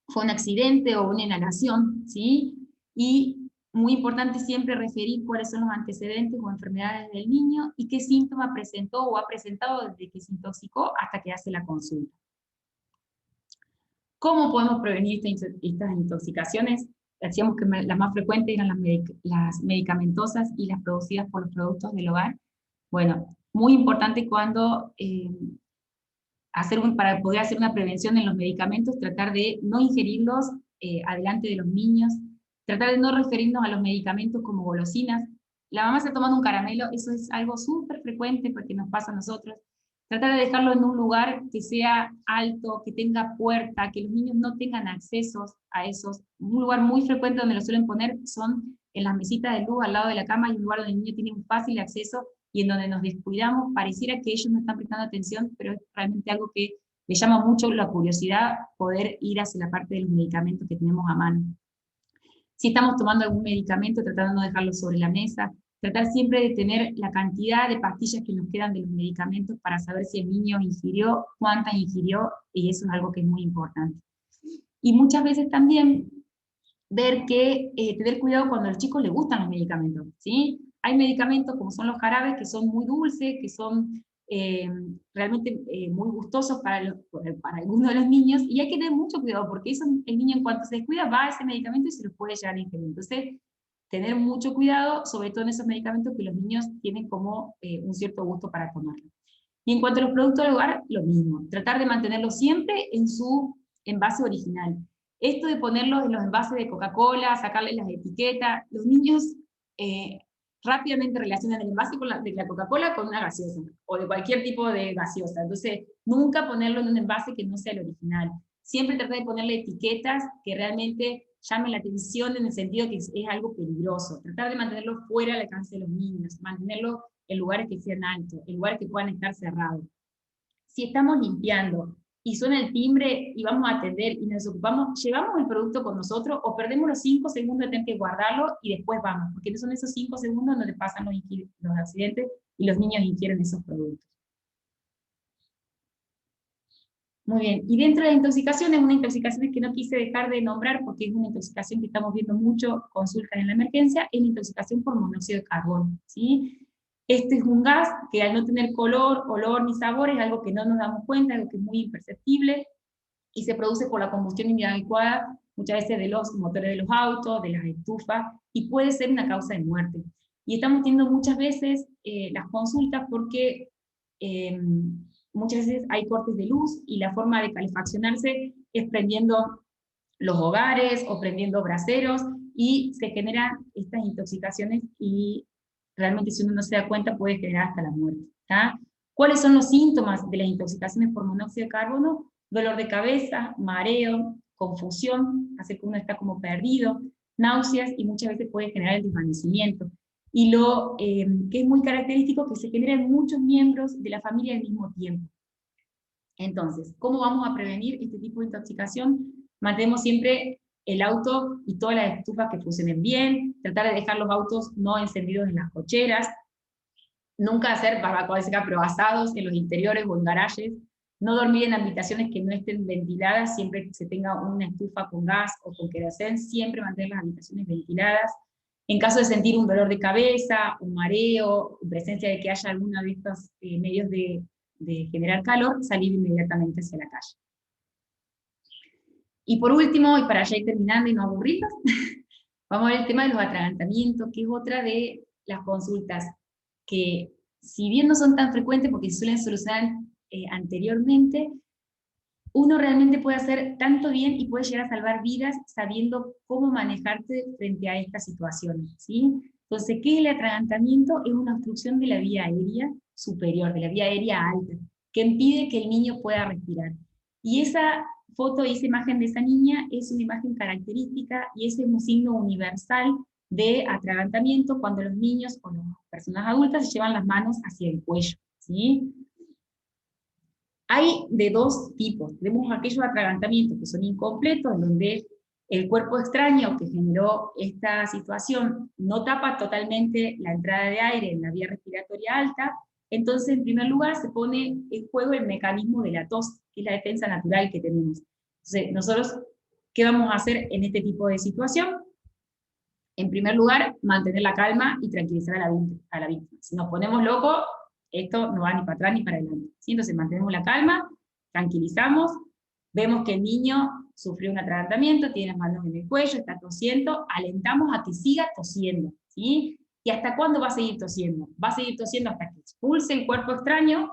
S2: fue un accidente o una inhalación, ¿sí? Y muy importante siempre referir cuáles son los antecedentes o enfermedades del niño y qué síntoma presentó o ha presentado desde que se intoxicó hasta que hace la consulta. ¿Cómo podemos prevenir estas intoxicaciones? Decíamos que las más frecuentes eran las medicamentosas y las producidas por los productos del hogar. Bueno, muy importante cuando para poder hacer una prevención en los medicamentos, tratar de no ingerirlos adelante de los niños, tratar de no referirnos a los medicamentos como golosinas. La mamá se tomando un caramelo, eso es algo súper frecuente porque nos pasa a nosotros. Tratar de dejarlo en un lugar que sea alto, que tenga puerta, que los niños no tengan accesos a esos. Un lugar muy frecuente donde lo suelen poner son en las mesitas de luz al lado de la cama, y un lugar donde el niño tiene un fácil acceso y en donde nos descuidamos, pareciera que ellos no están prestando atención, pero es realmente algo que les llama mucho la curiosidad, poder ir hacia la parte de los medicamentos que tenemos a mano. Si estamos tomando algún medicamento, tratando de no dejarlo sobre la mesa, tratar siempre de tener la cantidad de pastillas que nos quedan de los medicamentos para saber si el niño ingirió, cuántas ingirió, y eso es algo que es muy importante. Y muchas veces también ver que tener cuidado cuando a los chicos les gustan los medicamentos, ¿sí? Hay medicamentos como son los jarabes que son muy dulces, que son realmente muy gustosos para algunos de los niños, y hay que tener mucho cuidado porque eso, el niño en cuanto se descuida va a ese medicamento y se lo puede llegar a ingerir. Entonces, tener mucho cuidado, sobre todo en esos medicamentos que los niños tienen como un cierto gusto para tomarlo. Y en cuanto a los productos del hogar, lo mismo, tratar de mantenerlos siempre en su envase original. Esto de ponerlos en los envases de Coca-Cola, sacarles las etiquetas, los niños rápidamente relacionan el envase de la Coca-Cola con una gaseosa, o de cualquier tipo de gaseosa. Entonces, nunca ponerlo en un envase que no sea el original. Siempre tratar de ponerle etiquetas que realmente llamen la atención en el sentido que es algo peligroso. Tratar de mantenerlo fuera del alcance de los niños, mantenerlo en lugares que sean altos, en lugares que puedan estar cerrados. Si estamos limpiando y suena el timbre y vamos a atender y nos ocupamos, ¿llevamos el producto con nosotros o perdemos los 5 segundos de tener que guardarlo y después vamos? Porque son esos 5 segundos donde pasan los accidentes y los niños ingieren esos productos. Muy bien, y dentro de las intoxicaciones, una intoxicación que no quise dejar de nombrar porque es una intoxicación que estamos viendo mucho, consultas en la emergencia, es la intoxicación por monóxido de carbono, ¿sí? Este es un gas que al no tener color, olor ni sabor es algo que no nos damos cuenta, algo que es muy imperceptible, y se produce por la combustión inadecuada, muchas veces de los motores de los autos, de las estufas, y puede ser una causa de muerte. Y estamos teniendo muchas veces las consultas porque muchas veces hay cortes de luz y la forma de calefaccionarse es prendiendo los hogares o prendiendo braseros y se generan estas intoxicaciones y realmente si uno no se da cuenta puede generar hasta la muerte. ¿Tá? ¿Cuáles son los síntomas de las intoxicaciones por monóxido de carbono? Dolor de cabeza, mareo, confusión, hace que uno está como perdido, náuseas y muchas veces puede generar el desvanecimiento. Y lo que es muy característico que se generan muchos miembros de la familia al mismo tiempo. Entonces, ¿cómo vamos a prevenir este tipo de intoxicación? Mantenemos siempre el auto y todas las estufas que funcionen bien, tratar de dejar los autos no encendidos en las cocheras, nunca hacer barbacoa seca, pero asados en los interiores o en garajes, no dormir en habitaciones que no estén ventiladas, siempre que se tenga una estufa con gas o con querosén, siempre mantener las habitaciones ventiladas. En caso de sentir un dolor de cabeza, un mareo, presencia de que haya alguno de estos medios de generar calor, salir inmediatamente hacia la calle. Y por último, y para ya ir terminando y no aburrirnos, vamos a ver el tema de los atragantamientos, que es otra de las consultas que, si bien no son tan frecuentes porque se suelen solucionar anteriormente, uno realmente puede hacer tanto bien y puede llegar a salvar vidas sabiendo cómo manejarte frente a estas situaciones, ¿sí? Entonces, ¿qué es el atragantamiento? Es una obstrucción de la vía aérea superior, de la vía aérea alta, que impide que el niño pueda respirar. Y esa foto y esa imagen de esa niña es una imagen característica y ese es un signo universal de atragantamiento cuando los niños o las personas adultas se llevan las manos hacia el cuello, ¿sí? Hay de dos tipos. Tenemos aquellos atragantamientos que son incompletos, en donde el cuerpo extraño que generó esta situación no tapa totalmente la entrada de aire en la vía respiratoria alta. Entonces, en primer lugar, se pone en juego el mecanismo de la tos, que es la defensa natural que tenemos. Entonces, nosotros, ¿qué vamos a hacer en este tipo de situación? En primer lugar, mantener la calma y tranquilizar a la víctima. Si nos ponemos locos, esto no va ni para atrás ni para adelante. ¿Sí? Entonces mantenemos la calma, tranquilizamos, vemos que el niño sufrió un atragantamiento, tiene las manos en el cuello, está tosiendo, alentamos a que siga tosiendo. ¿Sí? ¿Y hasta cuándo va a seguir tosiendo? Va a seguir tosiendo hasta que expulse el cuerpo extraño,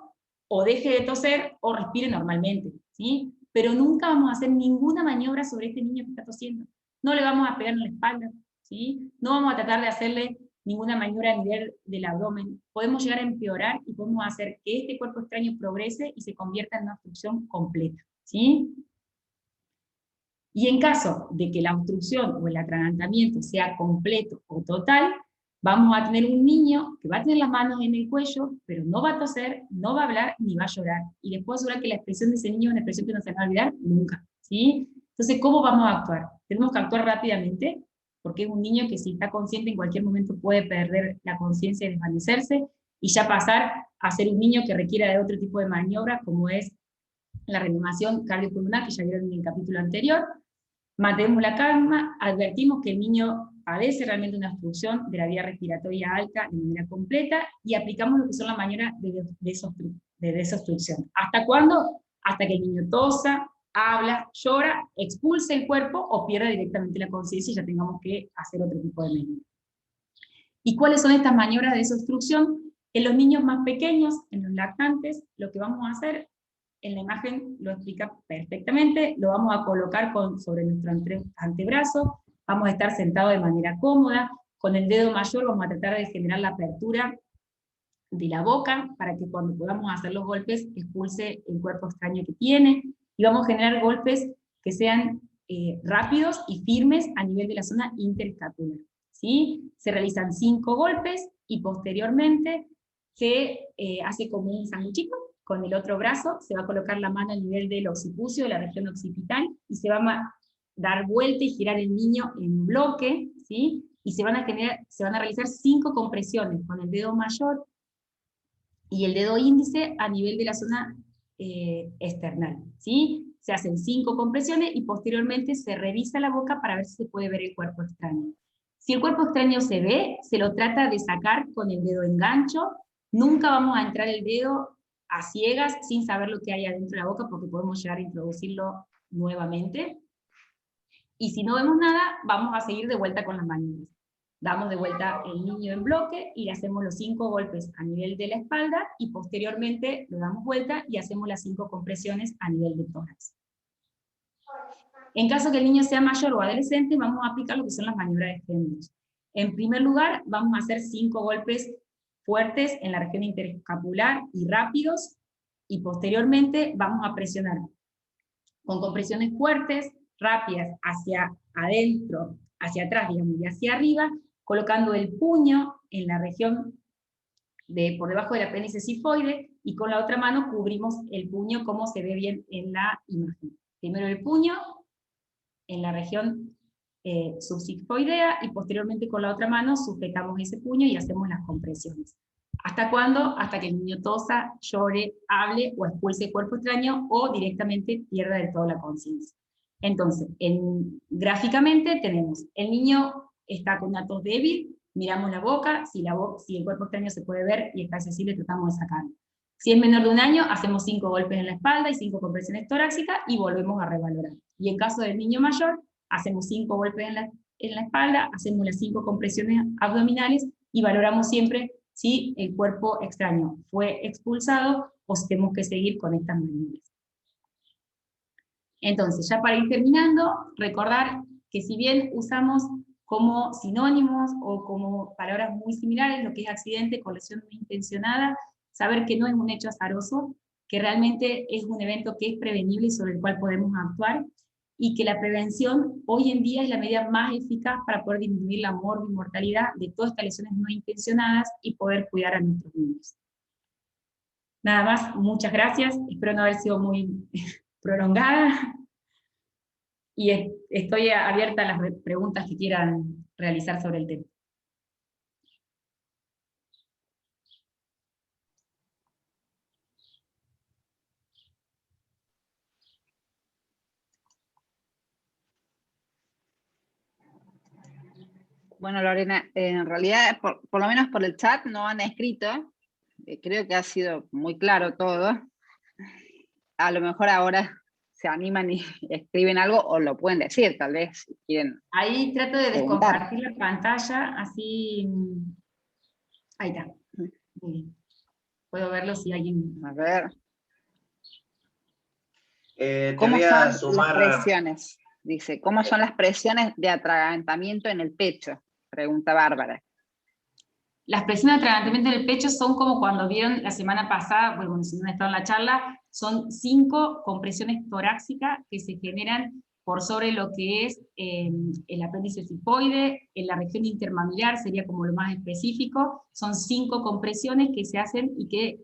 S2: o deje de toser, o respire normalmente. ¿Sí? Pero nunca vamos a hacer ninguna maniobra sobre este niño que está tosiendo. No le vamos a pegar en la espalda, ¿sí? No vamos a tratar de hacerle ninguna maniobra a nivel del abdomen. Podemos llegar a empeorar y podemos hacer que este cuerpo extraño progrese y se convierta en una obstrucción completa, ¿sí? Y en caso de que la obstrucción o el atragantamiento sea completo o total, vamos a tener un niño que va a tener las manos en el cuello, pero no va a toser, no va a hablar, ni va a llorar. Y les puedo asegurar que la expresión de ese niño es una expresión que no se va a olvidar nunca, ¿sí? Entonces, ¿cómo vamos a actuar? Tenemos que actuar rápidamente, porque es un niño que si está consciente en cualquier momento puede perder la conciencia y desvanecerse, y ya pasar a ser un niño que requiera de otro tipo de maniobra, como es la reanimación cardiopulmonar, que ya vieron en el capítulo anterior. Mantenemos la calma, advertimos que el niño padece realmente una obstrucción de la vía respiratoria alta de manera completa, y aplicamos lo que son las maniobras de desobstrucción. ¿Hasta cuándo? Hasta que el niño tosa, habla, llora, expulse el cuerpo o pierda directamente la conciencia y ya tengamos que hacer otro tipo de maniobra. ¿Y cuáles son estas maniobras de desobstrucción? En los niños más pequeños, en los lactantes, lo que vamos a hacer, en la imagen lo explica perfectamente, lo vamos a colocar sobre nuestro antebrazo, vamos a estar sentados de manera cómoda, con el dedo mayor vamos a tratar de generar la apertura de la boca, para que cuando podamos hacer los golpes, expulse el cuerpo extraño que tiene, y vamos a generar golpes que sean rápidos y firmes a nivel de la zona interescapular. ¿Sí? Se realizan 5 golpes, y posteriormente se hace como un sanguchito. Con el otro brazo se va a colocar la mano a nivel del occipucio, de la región occipital, y se va a dar vuelta y girar el niño en bloque, ¿sí? Y se van a realizar 5 compresiones con el dedo mayor y el dedo índice a nivel de la zona external, ¿sí? Se hacen 5 compresiones y posteriormente se revisa la boca para ver si se puede ver el cuerpo extraño. Si el cuerpo extraño se ve, se lo trata de sacar con el dedo engancho. Nunca vamos a entrar el dedo a ciegas sin saber lo que hay adentro de la boca, porque podemos llegar a introducirlo nuevamente. Y si no vemos nada, vamos a seguir de vuelta con las maniobras. Damos de vuelta el niño en bloque y le hacemos los 5 golpes a nivel de la espalda, y posteriormente lo damos vuelta y hacemos las 5 compresiones a nivel de tórax. En caso que el niño sea mayor o adolescente, vamos a aplicar lo que son las maniobras de géneros. En primer lugar, vamos a hacer 5 golpes fuertes en la región interescapular y rápidos, y posteriormente vamos a presionar con compresiones fuertes, rápidas, hacia adentro, hacia atrás, digamos, y hacia arriba, colocando el puño en la región por debajo de la apéndice cifoide, y con la otra mano cubrimos el puño como se ve bien en la imagen. Primero el puño en la región subsifoidea, y posteriormente con la otra mano sujetamos ese puño y hacemos las compresiones. ¿Hasta cuándo? Hasta que el niño tosa, llore, hable o expulse el cuerpo extraño o directamente pierda del todo la conciencia. Entonces, gráficamente tenemos, el niño está con una tos débil, miramos la boca, si el cuerpo extraño se puede ver y está accesible, tratamos de sacarlo. Si es menor de 1 año, hacemos 5 golpes en la espalda y 5 compresiones torácicas y volvemos a revalorar. Y en caso del niño mayor, hacemos 5 golpes en la espalda, hacemos las 5 compresiones abdominales y valoramos siempre si el cuerpo extraño fue expulsado o si tenemos que seguir con estas maniobras. Entonces, ya para ir terminando, recordar que si bien usamos como sinónimos o como palabras muy similares lo que es accidente con lesión no intencionada, saber que no es un hecho azaroso, que realmente es un evento que es prevenible y sobre el cual podemos actuar, y que la prevención hoy en día es la medida más eficaz para poder disminuir la mortalidad de todas estas lesiones no intencionadas y poder cuidar a nuestros niños. Nada más, muchas gracias, espero no haber sido muy prolongada, y estoy abierta a las preguntas que quieran realizar sobre el tema.
S3: Bueno, Lorena, en realidad, por lo menos por el chat, no han escrito. Creo que ha sido muy claro todo. A lo mejor ahora se animan y escriben algo, o lo pueden decir, tal vez, si quieren.
S2: Ahí trato de
S3: preguntar.
S2: descompartir la pantalla, así... Ahí está. Muy bien. Puedo verlo si alguien...
S3: A ver.
S1: Te
S3: ¿Cómo
S1: voy
S3: son
S1: a
S3: las
S1: sumar...
S3: presiones? Dice, ¿cómo son las presiones de atragantamiento en el pecho? Pregunta Bárbara.
S2: Las presiones de atragantamiento en el pecho son como cuando vieron la semana pasada, bueno, si no han estado en la charla, son 5 compresiones torácicas que se generan por sobre lo que es el apéndice cifoide, en la región intermamular sería como lo más específico, son 5 compresiones que se hacen y que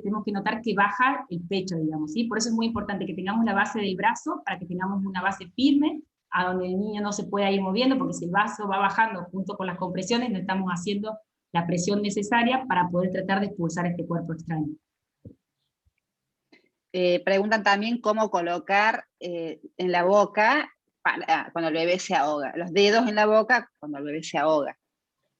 S2: tenemos que notar que baja el pecho, digamos, ¿sí? Por eso es muy importante que tengamos la base del brazo, para que tengamos una base firme, a donde el niño no se pueda ir moviendo, porque si el vaso va bajando junto con las compresiones, no estamos haciendo la presión necesaria para poder tratar de expulsar este cuerpo extraño.
S3: Preguntan también cómo colocar en la boca cuando el bebé se ahoga, los dedos en la boca cuando el bebé se ahoga.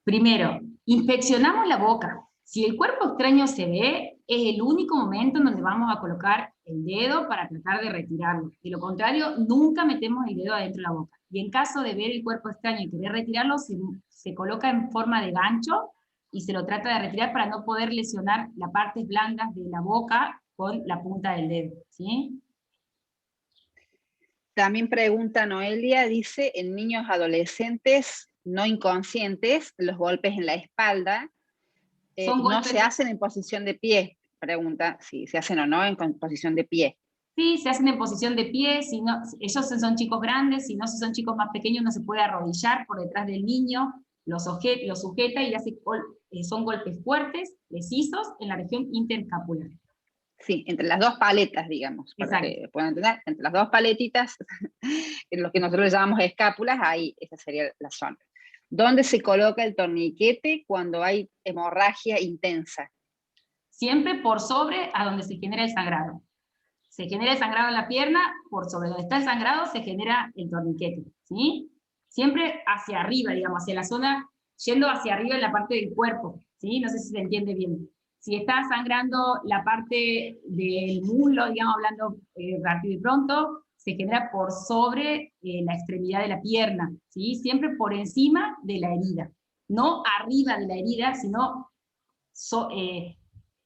S2: Primero, inspeccionamos la boca. Si el cuerpo extraño se ve, es el único momento en donde vamos a colocar el dedo para tratar de retirarlo. De lo contrario, nunca metemos el dedo adentro de la boca. Y en caso de ver el cuerpo extraño y querer retirarlo, se coloca en forma de gancho y se lo trata de retirar para no poder lesionar las partes blandas de la boca con la punta del dedo, ¿sí?
S3: También pregunta Noelia, dice, en niños adolescentes no inconscientes, los golpes en la espalda no se hacen en posición de pie. Pregunta si se hacen o no en posición de pie.
S2: Sí, se hacen en posición de pie, si no, ellos son chicos grandes, si no, si son chicos más pequeños, no se puede arrodillar por detrás del niño, lo sujeta y hace, son golpes fuertes, precisos, en la región interescapular.
S3: Sí, entre las 2 paletas, digamos, para que puedan entender, entre las 2 paletitas, en lo que nosotros le llamamos escápulas, ahí esa sería la zona. ¿Dónde se coloca el torniquete cuando hay hemorragia intensa?
S2: Siempre por sobre a donde se genera el sangrado. Se genera el sangrado en la pierna, por sobre donde está el sangrado se genera el torniquete, ¿sí? Siempre hacia arriba, digamos, hacia la zona, yendo hacia arriba en la parte del cuerpo, ¿sí? No sé si se entiende bien. Si está sangrando la parte del muslo, digamos, hablando rápido y pronto, se genera por sobre la extremidad de la pierna, ¿sí? Siempre por encima de la herida. No arriba de la herida, sino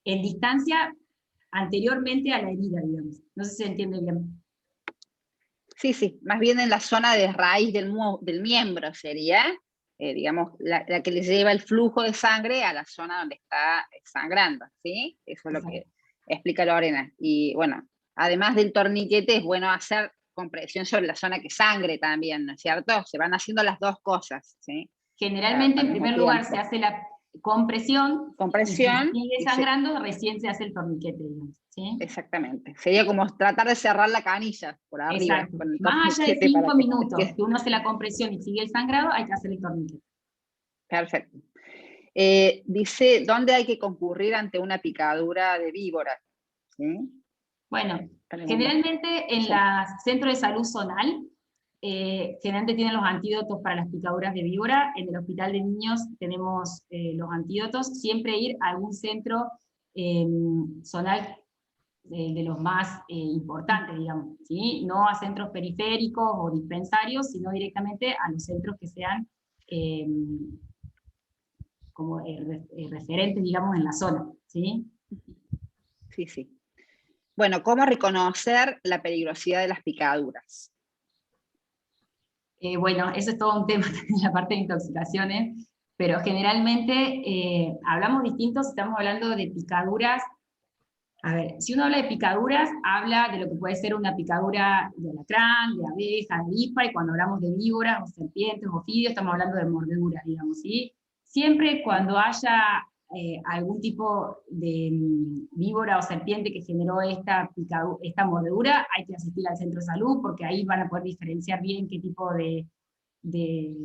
S2: en distancia anteriormente a la herida, digamos. No sé si se entiende bien.
S3: Sí, sí, más bien en la zona de raíz del miembro sería, digamos, la que le lleva el flujo de sangre a la zona donde está sangrando, ¿sí? Eso es lo que explica Lorena. Y bueno, además del torniquete es bueno hacer compresión sobre la zona que sangre también, ¿no es cierto? Se van haciendo las 2 cosas, ¿sí?
S2: Generalmente, en primer lugar, se hace compresión,
S3: compresión,
S2: y si sigue sangrando, recién se hace el torniquete, digamos, ¿sí?
S3: Exactamente. Sería como tratar de cerrar la canilla por arriba.
S2: Exacto.
S3: Con el
S2: Más allá de
S3: torniquete
S2: 5 minutos que uno hace la compresión y sigue el sangrado, hay que hacer el torniquete.
S3: Perfecto. Dice, ¿dónde hay que concurrir ante una picadura de víbora? ¿Sí?
S2: Bueno,
S3: Pregunta.
S2: generalmente en
S3: Sí.
S2: los centros de salud zonal, generalmente tienen los antídotos para las picaduras de víbora. En el hospital de niños tenemos los antídotos. Siempre ir a algún centro zonal de los más importantes, digamos, ¿sí? No a centros periféricos o dispensarios, sino directamente a los centros que sean como referentes, digamos, en la zona, ¿sí?
S3: Sí, sí. Bueno, ¿cómo reconocer la peligrosidad de las picaduras?
S2: Bueno, eso es todo un tema en la parte de intoxicaciones, pero generalmente hablamos distintos, estamos hablando de picaduras. A ver, si uno habla de picaduras, habla de lo que puede ser una picadura de alacrán, de abeja, de avispa, y cuando hablamos de víboras, o serpientes, o ofidios, estamos hablando de mordeduras, digamos, ¿sí? Siempre cuando haya algún tipo de víbora o serpiente que generó esta mordedura, hay que asistir al centro de salud, porque ahí van a poder diferenciar bien qué tipo de, de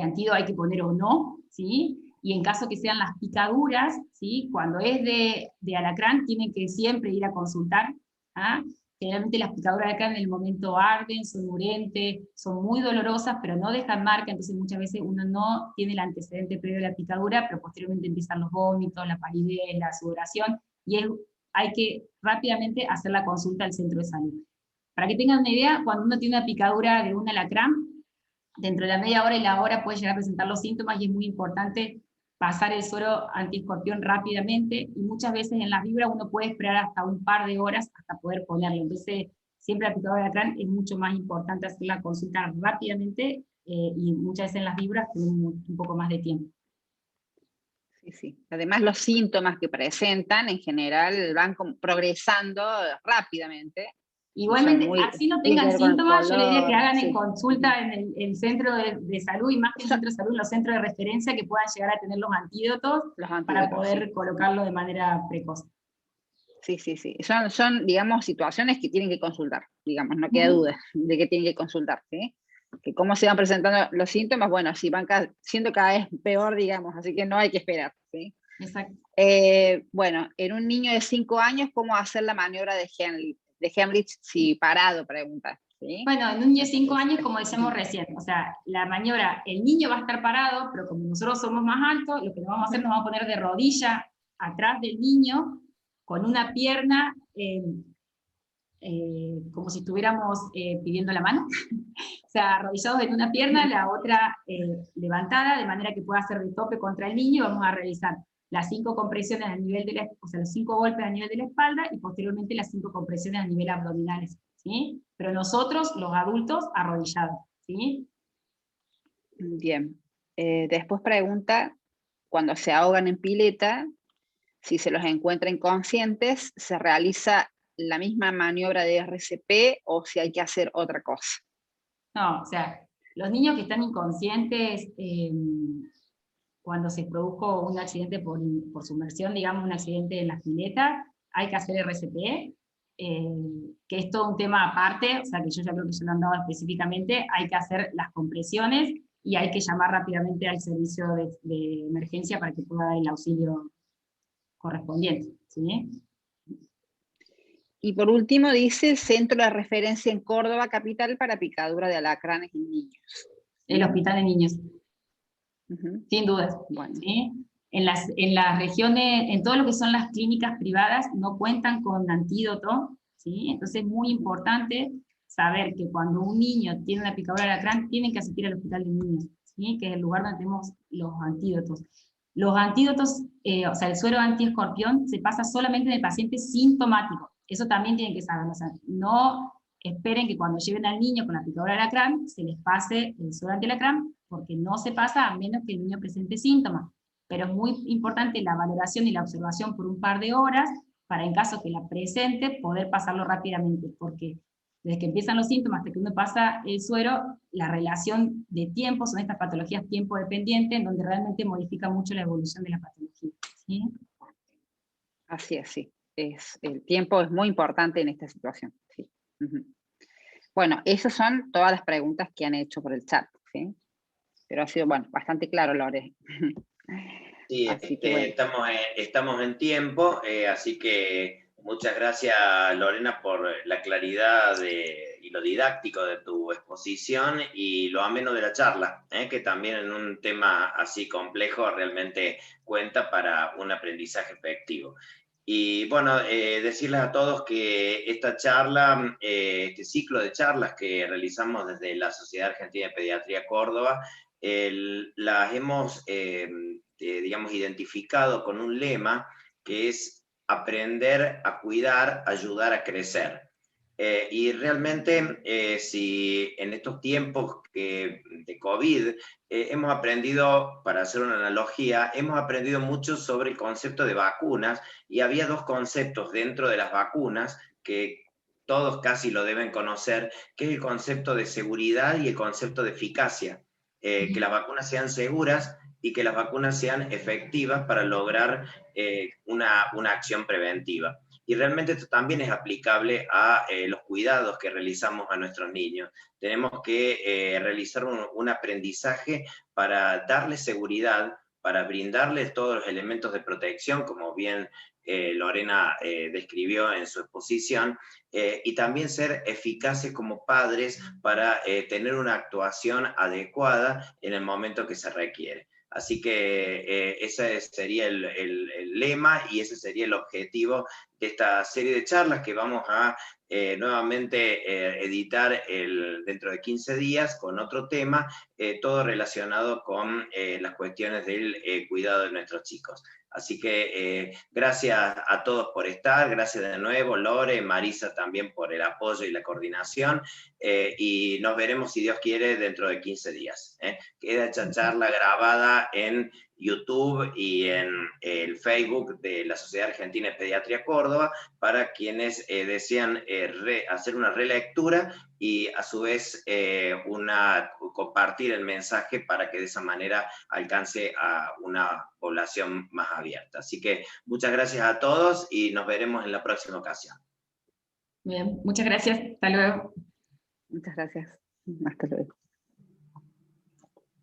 S2: antídoto hay que poner o no, ¿sí? Y en caso que sean las picaduras, ¿sí? Cuando es de alacrán, tienen que siempre ir a consultar. ¿Ah? Generalmente las picaduras de alacrán en el momento arden, son murientes, son muy dolorosas, pero no dejan marca, entonces muchas veces uno no tiene el antecedente previo de la picadura, pero posteriormente empiezan los vómitos, la palidez, la sudoración, y hay que rápidamente hacer la consulta al centro de salud. Para que tengan una idea, cuando uno tiene una picadura de un alacrán, dentro de la media hora y la hora puede llegar a presentar los síntomas, y es muy importante pasar el suero antiescorpión rápidamente, y muchas veces en las víboras uno puede esperar hasta un par de horas hasta poder ponerlo. Entonces, siempre la picadura de alacrán es mucho más importante hacer la consulta rápidamente, y muchas veces en las víboras tenemos un poco más de tiempo.
S3: Sí, sí. Además, los síntomas que presentan en general van progresando rápidamente.
S2: Igualmente, así no tengan síntomas, yo le diría que hagan en consulta en el centro de salud, y más que en el centro de salud, en los centros de referencia, que puedan llegar a tener los antídotos para poder colocarlo de manera precoz.
S3: Sí, sí, sí. Son, digamos, situaciones que tienen que consultar, digamos, no queda duda de que tienen que consultar, ¿sí? Que cómo se van presentando los síntomas, bueno, si van siendo cada vez peor, digamos, así que no hay que esperar, ¿sí?
S2: Exacto.
S3: Bueno, en un niño de 5 años, ¿cómo hacer la maniobra de Heimlich si parado? Pregunta. ¿Sí?
S2: Bueno, en un niño de 5 años, como decíamos recién, o sea, la maniobra, el niño va a estar parado, pero como nosotros somos más altos, lo que vamos a hacer, nos vamos a poner de rodilla atrás del niño, con una pierna como si estuviéramos pidiendo la mano, o sea, arrodillados en una pierna, la otra levantada, de manera que pueda hacer de tope contra el niño. Vamos a realizar las 5 compresiones a nivel de o sea, los 5 golpes a nivel de la espalda, y posteriormente las 5 compresiones a nivel abdominales, ¿sí? Pero nosotros, los adultos, arrodillados, ¿sí?
S3: Bien. Después pregunta, cuando se ahogan en pileta, si se los encuentra inconscientes, ¿se realiza la misma maniobra de RCP o si hay que hacer otra cosa?
S2: No, o sea, los niños que están inconscientes, cuando se produjo un accidente por sumersión, digamos, un accidente en las piletas, hay que hacer RCP, que es todo un tema aparte, o sea, que yo ya creo que ya lo han dado específicamente. Hay que hacer las compresiones y hay que llamar rápidamente al servicio de emergencia para que pueda dar el auxilio correspondiente, ¿sí?
S3: Y por último dice, centro de referencia en Córdoba, capital, para picadura de alacranes en niños.
S2: El hospital de niños. Sin dudas.
S3: Bueno.
S2: ¿Sí? En las regiones, en todo lo que son las clínicas privadas, no cuentan con antídoto, ¿sí? Entonces es muy importante saber que cuando un niño tiene una picadura de alacrán, tienen que asistir al hospital de niños, ¿sí? Que es el lugar donde tenemos los antídotos. Los antídotos, o sea, el suero antiescorpión se pasa solamente en el paciente sintomático. Eso también tienen que saber. O sea, no esperen que cuando lleven al niño con la picadura de alacrán se les pase el suero antialacrán, porque no se pasa a menos que el niño presente síntomas. Pero es muy importante la valoración y la observación por un par de horas, para en caso que la presente, poder pasarlo rápidamente, porque Desde que empiezan los síntomas hasta que uno pasa el suero, la relación de tiempo son estas patologías tiempo dependientes, en donde realmente modifica mucho la evolución de la patología. ¿Sí?
S3: Así es, sí. El tiempo es muy importante en esta situación. Sí. Ujú. Bueno, esas son todas las preguntas que han hecho por el chat, ¿sí? Pero ha sido, bueno, bastante claro, Lore.
S1: Sí,
S3: Así que bueno.
S1: estamos en tiempo, así que muchas gracias, Lorena, por la claridad y lo didáctico de tu exposición y lo ameno de la charla, que también en un tema así complejo realmente cuenta para un aprendizaje efectivo. Y bueno, decirles a todos que esta charla, este ciclo de charlas que realizamos desde la Sociedad Argentina de Pediatría Córdoba, las hemos, digamos, identificado con un lema que es aprender a cuidar, ayudar a crecer. Y realmente, si en estos tiempos de COVID hemos aprendido, para hacer una analogía, hemos aprendido mucho sobre el concepto de vacunas, y había dos conceptos dentro de las vacunas que todos casi lo deben conocer, que es el concepto de seguridad y el concepto de eficacia. Que las vacunas sean seguras y que las vacunas sean efectivas para lograr una acción preventiva. Y realmente esto también es aplicable a los cuidados que realizamos a nuestros niños. Tenemos que realizar un aprendizaje para darles seguridad, para brindarles todos los elementos de protección, como bien Lorena describió en su exposición, y también ser eficaces como padres para tener una actuación adecuada en el momento que se requiere. Así que ese sería el lema y ese sería el objetivo de esta serie de charlas que vamos a nuevamente editar dentro de 15 días con otro tema, todo relacionado con las cuestiones del cuidado de nuestros chicos. Así que gracias a todos por estar, gracias de nuevo, Lore, Marisa también por el apoyo y la coordinación, y nos veremos, si Dios quiere, dentro de 15 días. Queda esta charla grabada en YouTube y en el Facebook de la Sociedad Argentina de Pediatría Córdoba, para quienes desean hacer una relectura y a su vez compartir el mensaje para que de esa manera alcance a una población más abierta. Así que muchas gracias a todos y nos veremos en la próxima ocasión.
S2: Bien, muchas gracias. Hasta luego.
S3: Muchas gracias. Hasta luego.